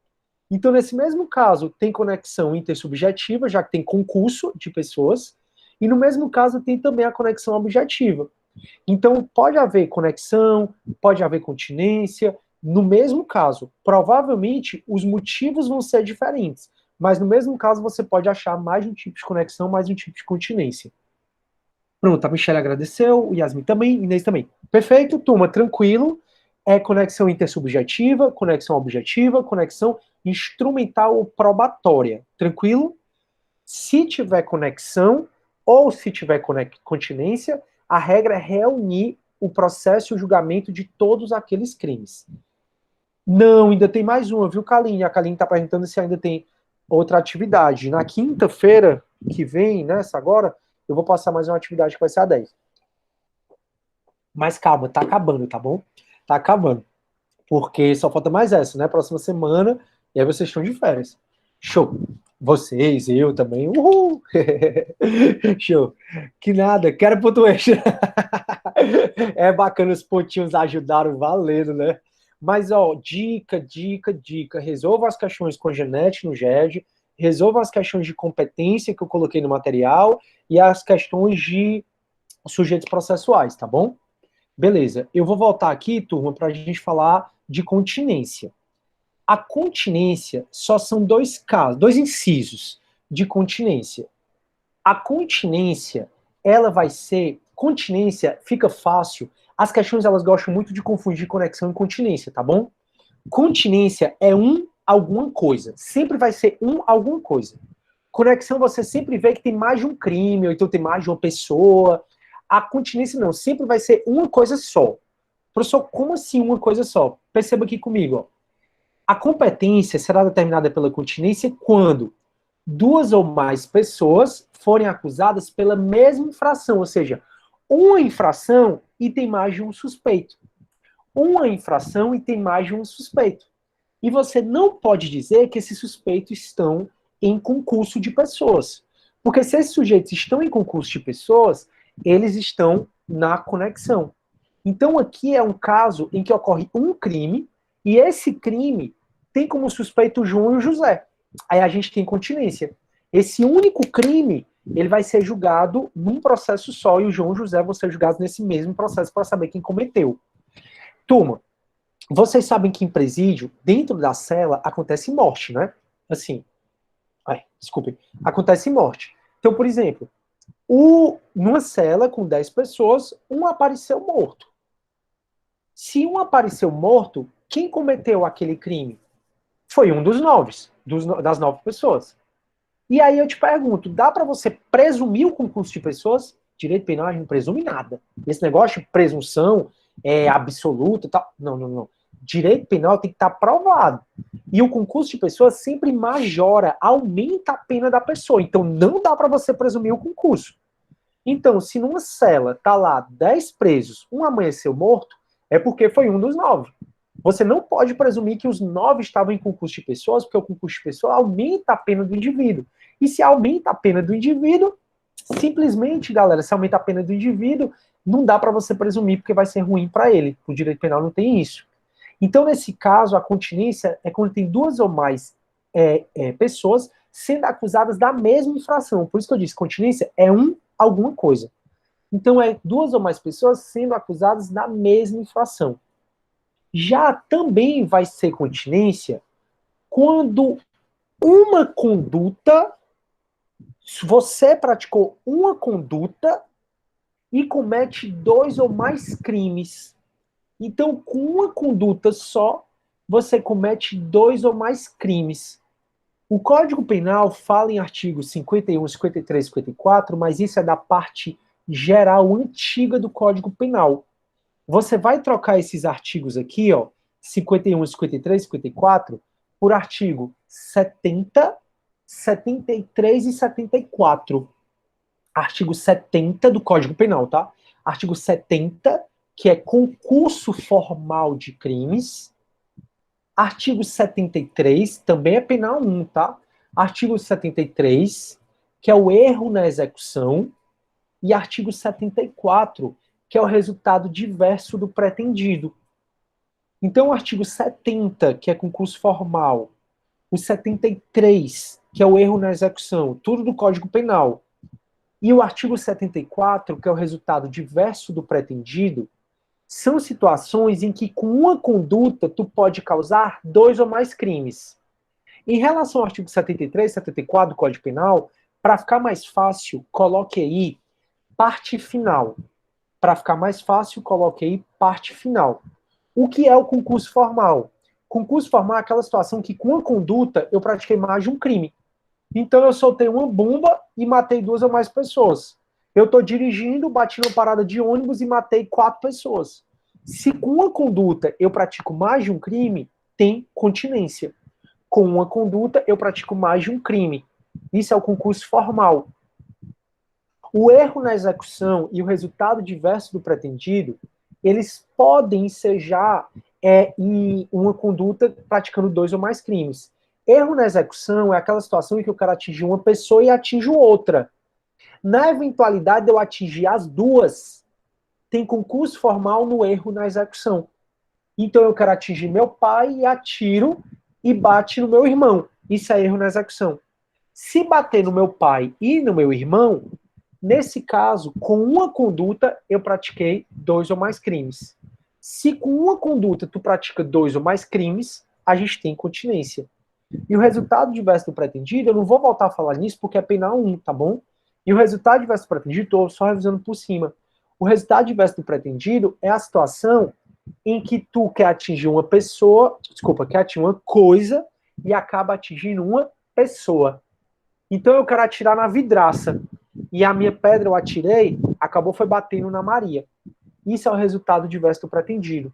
Então, nesse mesmo caso, tem conexão intersubjetiva, já que tem concurso de pessoas, e no mesmo caso tem também a conexão objetiva. Então, pode haver conexão, pode haver continência, no mesmo caso. Provavelmente, os motivos vão ser diferentes, mas no mesmo caso você pode achar mais de um tipo de conexão, mais de um tipo de continência. Pronto, a Michelle agradeceu, o Yasmin também, Inês também. Perfeito, turma, tranquilo. É conexão intersubjetiva, conexão objetiva, conexão instrumental ou probatória. Tranquilo? Se tiver conexão ou se tiver continência, a regra é reunir o processo e o julgamento de todos aqueles crimes. Não, ainda tem mais uma, viu, Kaline? A Kaline está perguntando se ainda tem outra atividade. Na quinta-feira que vem, nessa agora, eu vou passar mais uma atividade que vai ser a 10. Mas calma, tá acabando, tá bom? Tá acabando. Porque só falta mais essa, né? Próxima semana, e aí vocês estão de férias. Show! Vocês, eu também. Uhul! Show! Que nada, quero ponto extra. É bacana, os pontinhos ajudaram valendo, né? Mas, ó, dica. Resolva as questões com Genete no GED, resolva as questões de competência que eu coloquei no material e as questões de sujeitos processuais, tá bom? Beleza, eu vou voltar aqui, turma, para a gente falar de continência. A continência só são dois casos, dois incisos de continência. A continência, ela vai ser, continência fica fácil, as questões elas gostam muito de confundir conexão e continência, tá bom? Continência é alguma coisa, sempre vai ser alguma coisa. Conexão você sempre vê que tem mais de um crime, ou então tem mais de uma pessoa. A continência não, sempre vai ser uma coisa só. Professor, como assim uma coisa só? Perceba aqui comigo, ó. A competência será determinada pela continência quando duas ou mais pessoas forem acusadas pela mesma infração, ou seja, uma infração e tem mais de um suspeito. Uma infração e tem mais de um suspeito. E você não pode dizer que esses suspeitos estão em concurso de pessoas. Porque se esses sujeitos estão em concurso de pessoas, eles estão na conexão. Então aqui é um caso em que ocorre um crime e esse crime tem como suspeito o João e o José. Aí a gente tem continência. Esse único crime, ele vai ser julgado num processo só e o João e o José vão ser julgados nesse mesmo processo para saber quem cometeu. Turma, vocês sabem que em presídio, dentro da cela, acontece morte, né? Assim, desculpem, acontece morte. Então, por exemplo, numa cela com 10 pessoas, um apareceu morto. Se um apareceu morto, quem cometeu aquele crime? Foi um dos 9, das 9 pessoas. E aí eu te pergunto, dá para você presumir o concurso de pessoas? Direito penal a gente não presume nada. Esse negócio de presunção absoluta e tal. Não. Direito penal tem que estar provado. E o concurso de pessoas sempre majora, aumenta a pena da pessoa. Então não dá para você presumir o concurso. Então, se numa cela tá lá 10 presos, um amanheceu morto, é porque foi um dos 9. Você não pode presumir que os 9 estavam em concurso de pessoas, porque o concurso de pessoas aumenta a pena do indivíduo. E se aumenta a pena do indivíduo, simplesmente, galera, se aumenta a pena do indivíduo, não dá para você presumir, porque vai ser ruim para ele. O direito penal não tem isso. Então, nesse caso, a continência é quando tem duas ou mais pessoas sendo acusadas da mesma infração. Por isso que eu disse, continência é alguma coisa. Então, é duas ou mais pessoas sendo acusadas da mesma infração. Já também vai ser continência quando uma conduta, você praticou uma conduta e comete dois ou mais crimes. Então, com uma conduta só, você comete dois ou mais crimes. O Código Penal fala em artigos 51, 53, 54, mas isso é da parte geral antiga do Código Penal. Você vai trocar esses artigos aqui, ó, 51, 53, 54, por artigo 70, 73 e 74. Artigo 70 do Código Penal, tá? Artigo 70, que é concurso formal de crimes. Artigo 73, também é penal 1, tá? Artigo 73, que é o erro na execução. E artigo 74, que é o resultado diverso do pretendido. Então, o artigo 70, que é concurso formal, o 73, que é o erro na execução, tudo do Código Penal, e o artigo 74, que é o resultado diverso do pretendido, são situações em que com uma conduta tu pode causar dois ou mais crimes. Em relação ao artigo 73, 74 do Código Penal, para ficar mais fácil, coloque aí parte final. Para ficar mais fácil, coloque aí parte final. O que é o concurso formal? Concurso formal é aquela situação que com a conduta eu pratiquei mais de um crime. Então eu soltei uma bomba e matei duas ou mais pessoas. Eu estou dirigindo, bati numa parada de ônibus e matei 4 pessoas. Se com a conduta eu pratico mais de um crime, tem continência. Com uma conduta, eu pratico mais de um crime. Isso é o concurso formal. O erro na execução e o resultado diverso do pretendido, eles podem ensejar em uma conduta praticando 2 ou mais crimes. Erro na execução é aquela situação em que o cara atinge uma pessoa e atinge outra. Na eventualidade de eu atingir as duas, tem concurso formal no erro na execução. Então eu quero atingir meu pai e atiro e bate no meu irmão. Isso é erro na execução. Se bater no meu pai e no meu irmão, nesse caso, com uma conduta, eu pratiquei 2 ou mais crimes. Se com uma conduta tu pratica 2 ou mais crimes, a gente tem continência. E o resultado diverso do pretendido, eu não vou voltar a falar nisso porque é penal 1, tá bom? E o resultado diverso do pretendido, estou só revisando por cima. O resultado diverso do pretendido é a situação em que tu quer atingir uma pessoa, quer atingir uma coisa e acaba atingindo uma pessoa. Então eu quero atirar na vidraça. E a minha pedra eu atirei, acabou foi batendo na Maria. Isso é o resultado diverso do pretendido.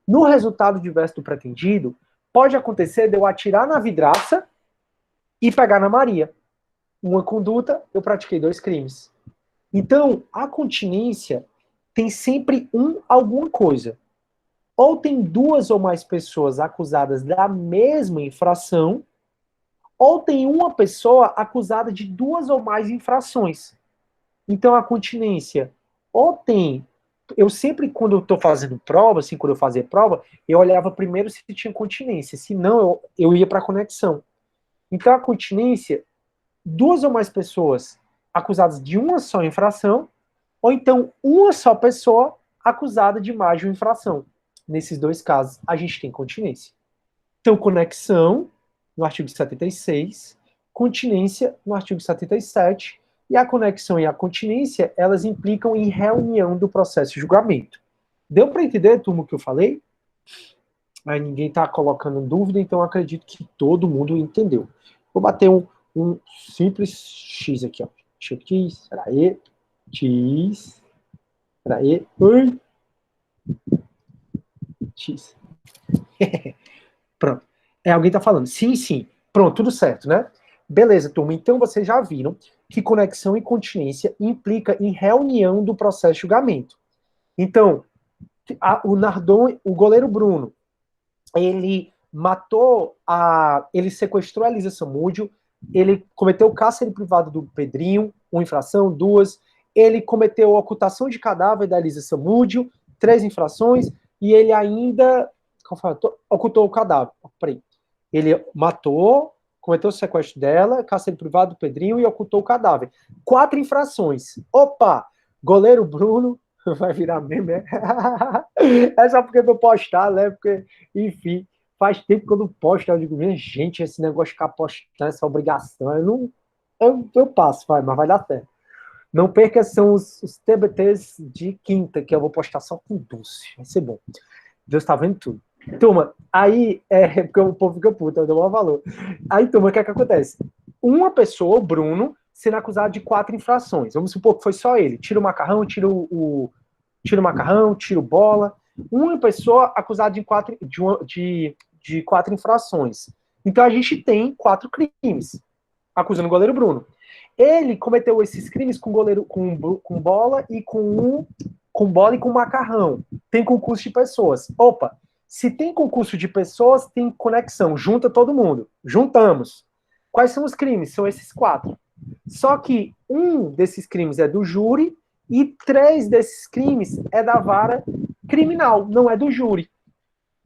No resultado diverso do pretendido, pode acontecer de eu atirar na vidraça e pegar na Maria. Uma conduta, eu pratiquei 2 crimes. Então, a continência tem sempre alguma coisa. Ou tem 2 ou mais pessoas acusadas da mesma infração, ou tem uma pessoa acusada de 2 ou mais infrações. Então, a continência, ou tem... Eu sempre, quando eu estou fazendo prova, assim, quando eu fazia prova, eu olhava primeiro se tinha continência. Se não, eu ia para a conexão. Então, a continência, 2 ou mais pessoas acusadas de uma só infração, ou então uma só pessoa acusada de mais de uma infração. Nesses 2 casos, a gente tem continência. Então, conexão, no artigo 76, continência, no artigo 77, e a conexão e a continência, elas implicam em reunião do processo de julgamento. Deu para entender, turma, o que eu falei? Aí ninguém está colocando dúvida, então eu acredito que todo mundo entendeu. Vou bater um simples X aqui, ó. X, peraí. X, peraí. Oi. X. Pronto. Alguém está falando. Sim, sim. Pronto, tudo certo, né? Beleza, turma. Então vocês já viram que conexão e continência implica em reunião do processo de julgamento. Então, o Nardon, o goleiro Bruno, ele ele sequestrou a Elisa Samúdio, ele cometeu o cárcere privado do Pedrinho, uma infração, 2, ele cometeu a ocultação de cadáver da Elisa Samúdio, 3 infrações, e ele ainda ocultou o cadáver. Peraí. Ele matou, cometeu o sequestro dela, cárcere privado do Pedrinho e ocultou o cadáver. 4 infrações. Opa! Goleiro Bruno vai virar meme, é? É só porque eu postar, né? Porque, enfim, faz tempo que eu não posto. Eu digo, minha gente, esse negócio de ficar postando, essa obrigação, eu passo, mas vai dar certo. Não perca, são os TBTs de quinta, que eu vou postar só com Dulce. Vai ser bom. Deus tá vendo tudo. Turma, aí, porque o povo fica puto, eu dou maior valor. Aí, turma, o que é que acontece? Uma pessoa, o Bruno, sendo acusado de 4 infrações. Vamos supor que foi só ele. Tira o macarrão, tira o macarrão, tira o bola. Uma pessoa acusada de 4 infrações. Então a gente tem 4 crimes acusando o goleiro Bruno. Ele cometeu esses crimes com goleiro, com bola e com bola e com macarrão. Tem concurso de pessoas. Opa, se tem concurso de pessoas, tem conexão. Junta todo mundo. Juntamos. Quais são os crimes? São esses 4. Só que um desses crimes é do júri e 3 desses crimes é da vara criminal, não é do júri.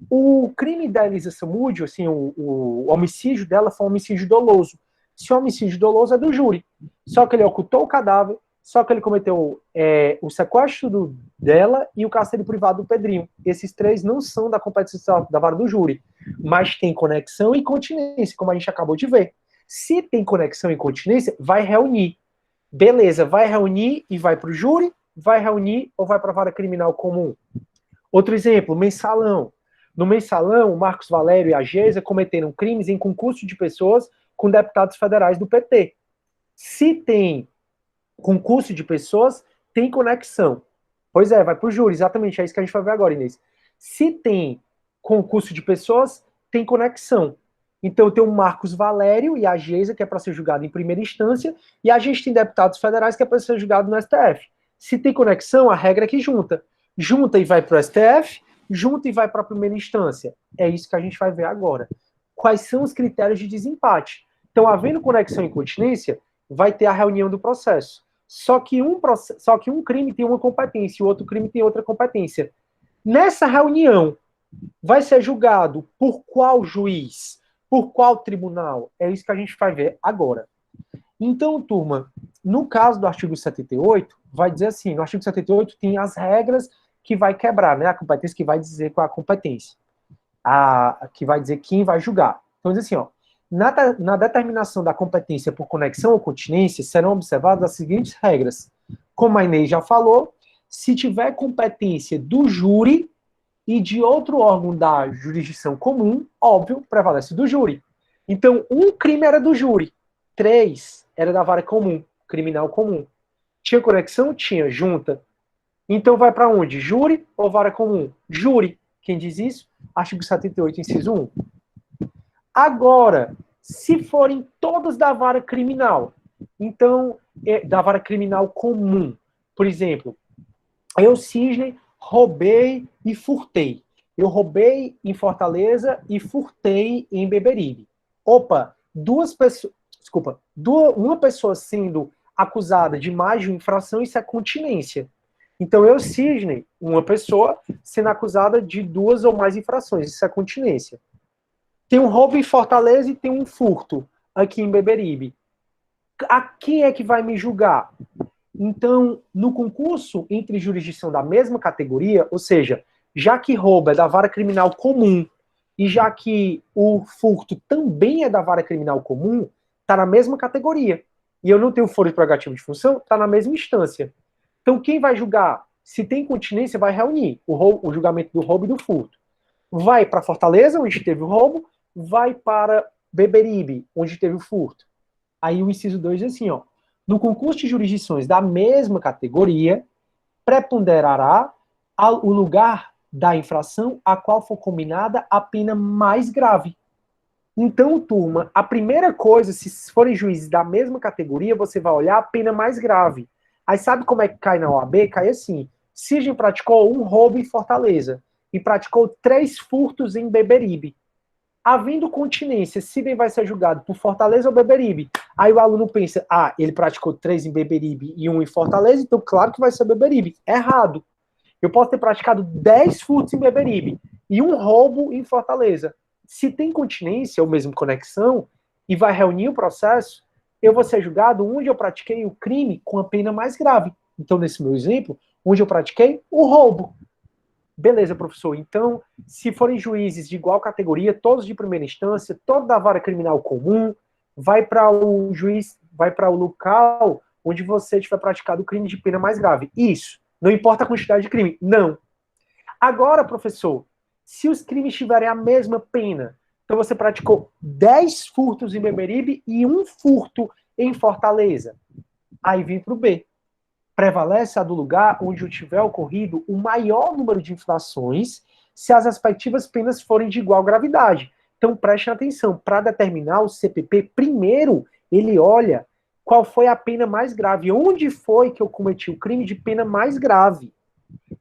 O crime da Elisa Samúdio, assim, o homicídio dela foi um homicídio doloso. Se o homicídio doloso é do júri. Só que ele ocultou o cadáver, só que ele cometeu o sequestro dela e o cárcere privado do Pedrinho. Esses 3 não são da competência da vara do júri, mas tem conexão e continência, como a gente acabou de ver. Se tem conexão e continência, vai reunir. Beleza, vai reunir e vai para o júri, vai reunir ou vai para a vara criminal comum. Outro exemplo, mensalão. No mensalão, o Marcos Valério e a Geisa cometeram crimes em concurso de pessoas com deputados federais do PT. Se tem concurso de pessoas, tem conexão. Pois é, vai para o júri, exatamente, é isso que a gente vai ver agora, Inês. Se tem concurso de pessoas, tem conexão. Então, tem o Marcos Valério e a Geisa, que é para ser julgado em primeira instância, e a gente tem deputados federais que é para ser julgado no STF. Se tem conexão, a regra é que junta. Junta e vai para o STF, junta e vai para a primeira instância. É isso que a gente vai ver agora. Quais são os critérios de desempate? Então, havendo conexão e continência, vai ter a reunião do processo. Só que um crime tem uma competência e o outro crime tem outra competência. Nessa reunião, vai ser julgado por qual juiz? Por qual tribunal? É isso que a gente vai ver agora. Então, turma, no caso do artigo 78, vai dizer assim, no artigo 78 tem as regras que vai quebrar, né? A competência que vai dizer qual é a competência. Que vai dizer quem vai julgar. Então, diz assim, ó, na determinação da competência por conexão ou continência, serão observadas as seguintes regras. Como a Inês já falou, se tiver competência do júri e de outro órgão da jurisdição comum, óbvio, prevalece do júri. Então, um crime era do júri, 3 era da vara comum, criminal comum. Tinha conexão? Tinha. Junta. Então, vai para onde? Júri ou vara comum? Júri. Quem diz isso? Artigo 78, inciso 1. Agora, se forem todos da vara criminal, então, da vara criminal comum, por exemplo, eu, Cisne, roubei e furtei. Eu roubei em Fortaleza e furtei em Beberibe. Opa, uma pessoa sendo acusada de mais de uma infração, isso é continência. Então, eu, Cisne, uma pessoa sendo acusada de 2 ou mais infrações, isso é continência. Tem um roubo em Fortaleza e tem um furto aqui em Beberibe. A quem é que vai me julgar? Então, no concurso entre jurisdição da mesma categoria, ou seja, já que roubo é da vara criminal comum e já que o furto também é da vara criminal comum, está na mesma categoria. E eu não tenho foro de prerrogativa de função, está na mesma instância. Então, quem vai julgar? Se tem continência, vai reunir o julgamento do roubo e do furto. Vai para Fortaleza, onde teve o roubo, vai para Beberibe, onde teve o furto. Aí o inciso 2 diz assim, ó, no concurso de jurisdições da mesma categoria, preponderará o lugar da infração a qual for combinada a pena mais grave. Então, turma, a primeira coisa, se forem juízes da mesma categoria, você vai olhar a pena mais grave. Aí sabe como é que cai na OAB? Cai assim. Cisne praticou um roubo em Fortaleza e praticou 3 furtos em Beberibe. Havendo continência, Cisne vai ser julgado por Fortaleza ou Beberibe. Aí o aluno pensa, ele praticou 3 em Beberibe e 1 em Fortaleza, então claro que vai ser Beberibe. Errado. Eu posso ter praticado 10 furtos em Beberibe e um roubo em Fortaleza. Se tem continência ou mesmo conexão e vai reunir o processo, eu vou ser julgado onde eu pratiquei o crime com a pena mais grave. Então, nesse meu exemplo, onde eu pratiquei o roubo. Beleza, professor. Então, se forem juízes de igual categoria, todos de primeira instância, todos da vara criminal comum, vai para o juiz, vai para o local onde você tiver praticado o crime de pena mais grave. Isso. Não importa a quantidade de crime. Não. Agora, professor, se os crimes tiverem a mesma pena, então você praticou 10 furtos em Beberibe e um furto em Fortaleza. Aí vem para o B. Prevalece a do lugar onde tiver ocorrido o maior número de infrações se as respectivas penas forem de igual gravidade. Então, prestem atenção, para determinar o CPP, primeiro ele olha qual foi a pena mais grave, onde foi que eu cometi o crime de pena mais grave.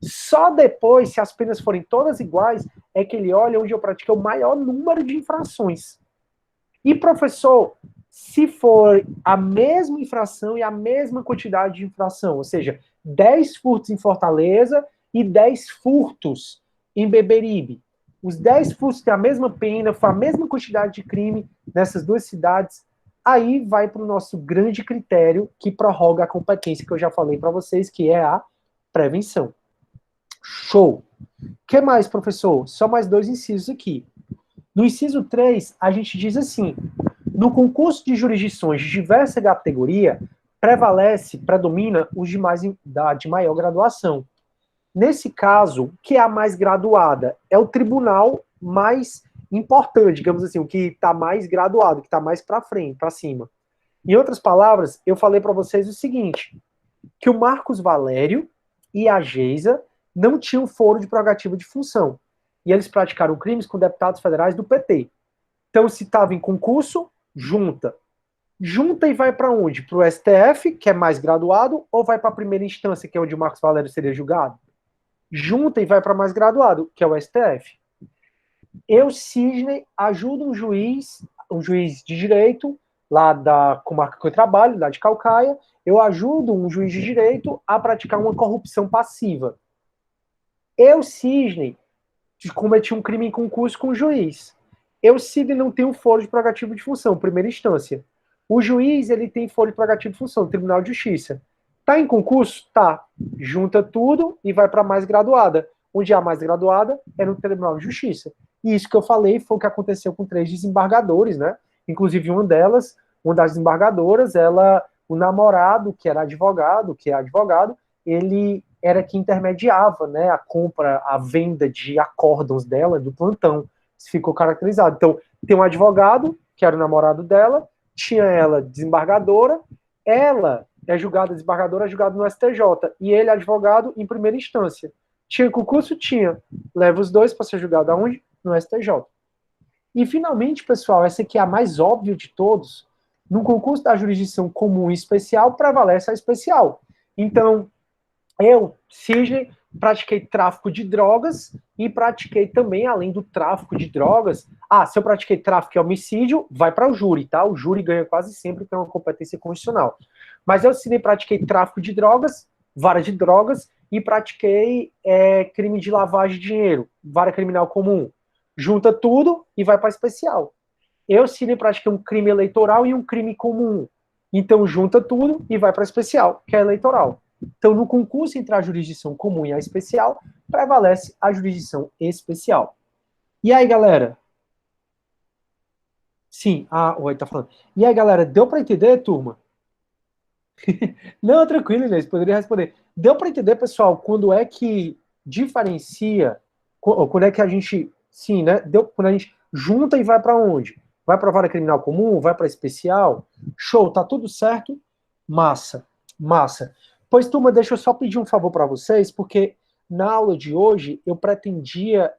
Só depois, se as penas forem todas iguais, é que ele olha onde eu pratiquei o maior número de infrações. E, professor, se for a mesma infração e a mesma quantidade de infração, ou seja, 10 furtos em Fortaleza e 10 furtos em Beberibe. Os 10 furtos têm a mesma pena, foi a mesma quantidade de crime nessas duas cidades, aí vai para o nosso grande critério que prorroga a competência que eu já falei para vocês, que é a prevenção. Show! O que mais, professor? Só mais 2 incisos aqui. No inciso 3, a gente diz assim, no concurso de jurisdições de diversa categoria, predomina os de maior graduação. Nesse caso, o que é a mais graduada? É o tribunal mais importante, digamos assim, o que está mais graduado, que está mais para frente, para cima. Em outras palavras, eu falei para vocês o seguinte, que o Marcos Valério e a Geisa não tinham foro de prerrogativa de função. e eles praticaram crimes com deputados federais do PT. Então, se estava em concurso, junta. Junta e vai para onde? Para o STF, que é mais graduado, ou vai para a primeira instância, que é onde o Marcos Valério seria julgado? Junta e vai para mais graduado, que é o STF. Eu, Sidney, ajudo um juiz de direito, lá da comarca que eu trabalho, lá de Caucaia, eu ajudo um juiz de direito a praticar uma corrupção passiva. Eu, Sidney, cometi um crime em concurso com o juiz. Eu, Sidney, não tenho foro de prerrogativa de função, primeira instância. O juiz, ele tem foro de prerrogativa de função, Tribunal de Justiça. Tá em concurso? Tá. Junta tudo e vai para mais graduada. Onde a mais graduada é no Tribunal de Justiça. E isso que eu falei foi o que aconteceu com 3 desembargadores, né? Inclusive uma das desembargadoras, o namorado, que era advogado, que é advogado, ele era que intermediava, né, a compra, a venda de acórdãos dela, do plantão. Isso ficou caracterizado. Então, tem um advogado, que era o namorado dela, tinha ela desembargadora, ela é julgada desembargadora, é julgada no STJ, e ele advogado em primeira instância. Tinha concurso? Tinha. Leva os dois para ser julgado aonde? No STJ. E, finalmente, pessoal, essa aqui é a mais óbvia de todos. No concurso da jurisdição comum e especial, prevalece a especial. Então, eu, Sidney, pratiquei tráfico de drogas e pratiquei também, além do tráfico de drogas, se eu pratiquei tráfico e homicídio, vai para o júri, tá? O júri ganha quase sempre, tem uma competência constitucional. Mas eu, Sidney, pratiquei tráfico de drogas, vara de drogas, e pratiquei crime de lavagem de dinheiro, vara criminal comum. Junta tudo e vai para especial. Eu, Sidney, pratiquei um crime eleitoral e um crime comum. Então, junta tudo e vai para especial, que é eleitoral. Então, no concurso entre a jurisdição comum e a especial, prevalece a jurisdição especial. E aí, galera? Sim, o Oi tá falando. E aí, galera, deu para entender, turma? Não, tranquilo, Inês, poderia responder. Deu para entender, pessoal, quando é que diferencia, quando é que a gente, sim, né? Quando a gente junta e vai para onde? Vai para a vara criminal comum, vai para especial? Show, tá tudo certo? Massa, massa. Pois, turma, deixa eu só pedir um favor para vocês, porque na aula de hoje eu pretendia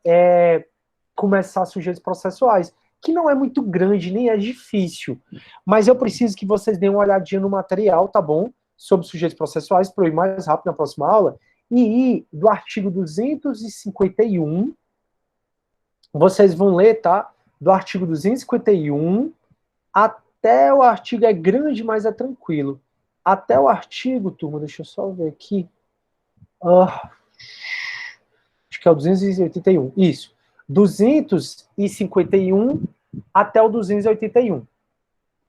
começar sujeitos processuais, que não é muito grande, nem é difícil, mas eu preciso que vocês deem uma olhadinha no material, tá bom? Sobre sujeitos processuais, para eu ir mais rápido na próxima aula, e ir do artigo 251, vocês vão ler, tá? Do artigo 251 até o artigo, é grande, mas é tranquilo. Até o artigo, turma, deixa eu só ver aqui. Acho que é o 281. Isso. 251 até o 281.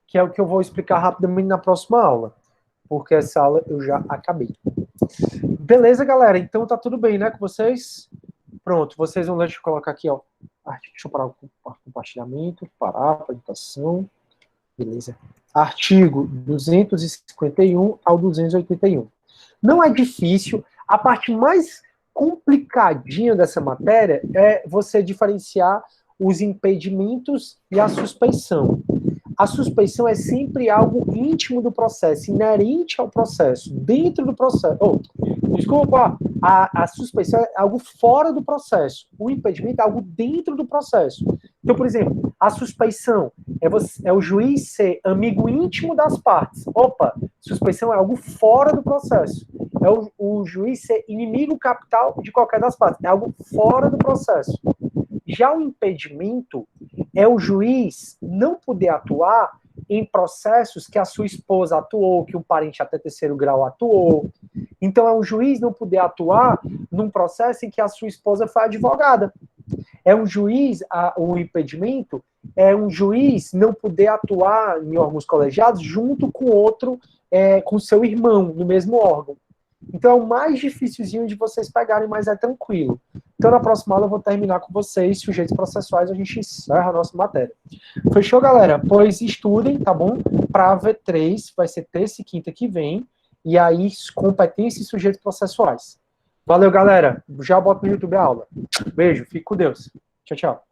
Que é o que eu vou explicar rapidamente na próxima aula. Porque essa aula eu já acabei. Beleza, galera? Então tá tudo bem, né, com vocês? Pronto, vocês vão, deixa eu colocar aqui, ó. Deixa eu parar o compartilhamento, parar a apresentação. Beleza. Artigo 251 ao 281. Não é difícil. A parte mais complicadinha dessa matéria é você diferenciar os impedimentos e a suspeição. A suspeição é sempre algo íntimo do processo, inerente ao processo, dentro do processo. A suspeição é algo fora do processo. O impedimento é algo dentro do processo. Então, por exemplo, a suspeição é o juiz ser amigo íntimo das partes. Suspeição é algo fora do processo. É o juiz ser inimigo capital de qualquer das partes. É algo fora do processo. Já o impedimento é o juiz não poder atuar em processos que a sua esposa atuou, que um parente até terceiro grau atuou. Então, é o juiz não poder atuar num processo em que a sua esposa foi advogada. É um juiz, o impedimento é um juiz não poder atuar em órgãos colegiados junto com outro, com seu irmão, no mesmo órgão. Então, é o mais dificilzinho de vocês pegarem, mas é tranquilo. Então, na próxima aula eu vou terminar com vocês, sujeitos processuais, a gente encerra a nossa matéria. Fechou, galera? Pois estudem, tá bom? Para a V3, vai ser terça e quinta que vem, e aí, competência e sujeitos processuais. Valeu, galera. Já boto no YouTube a aula. Beijo, fique com Deus. Tchau, tchau.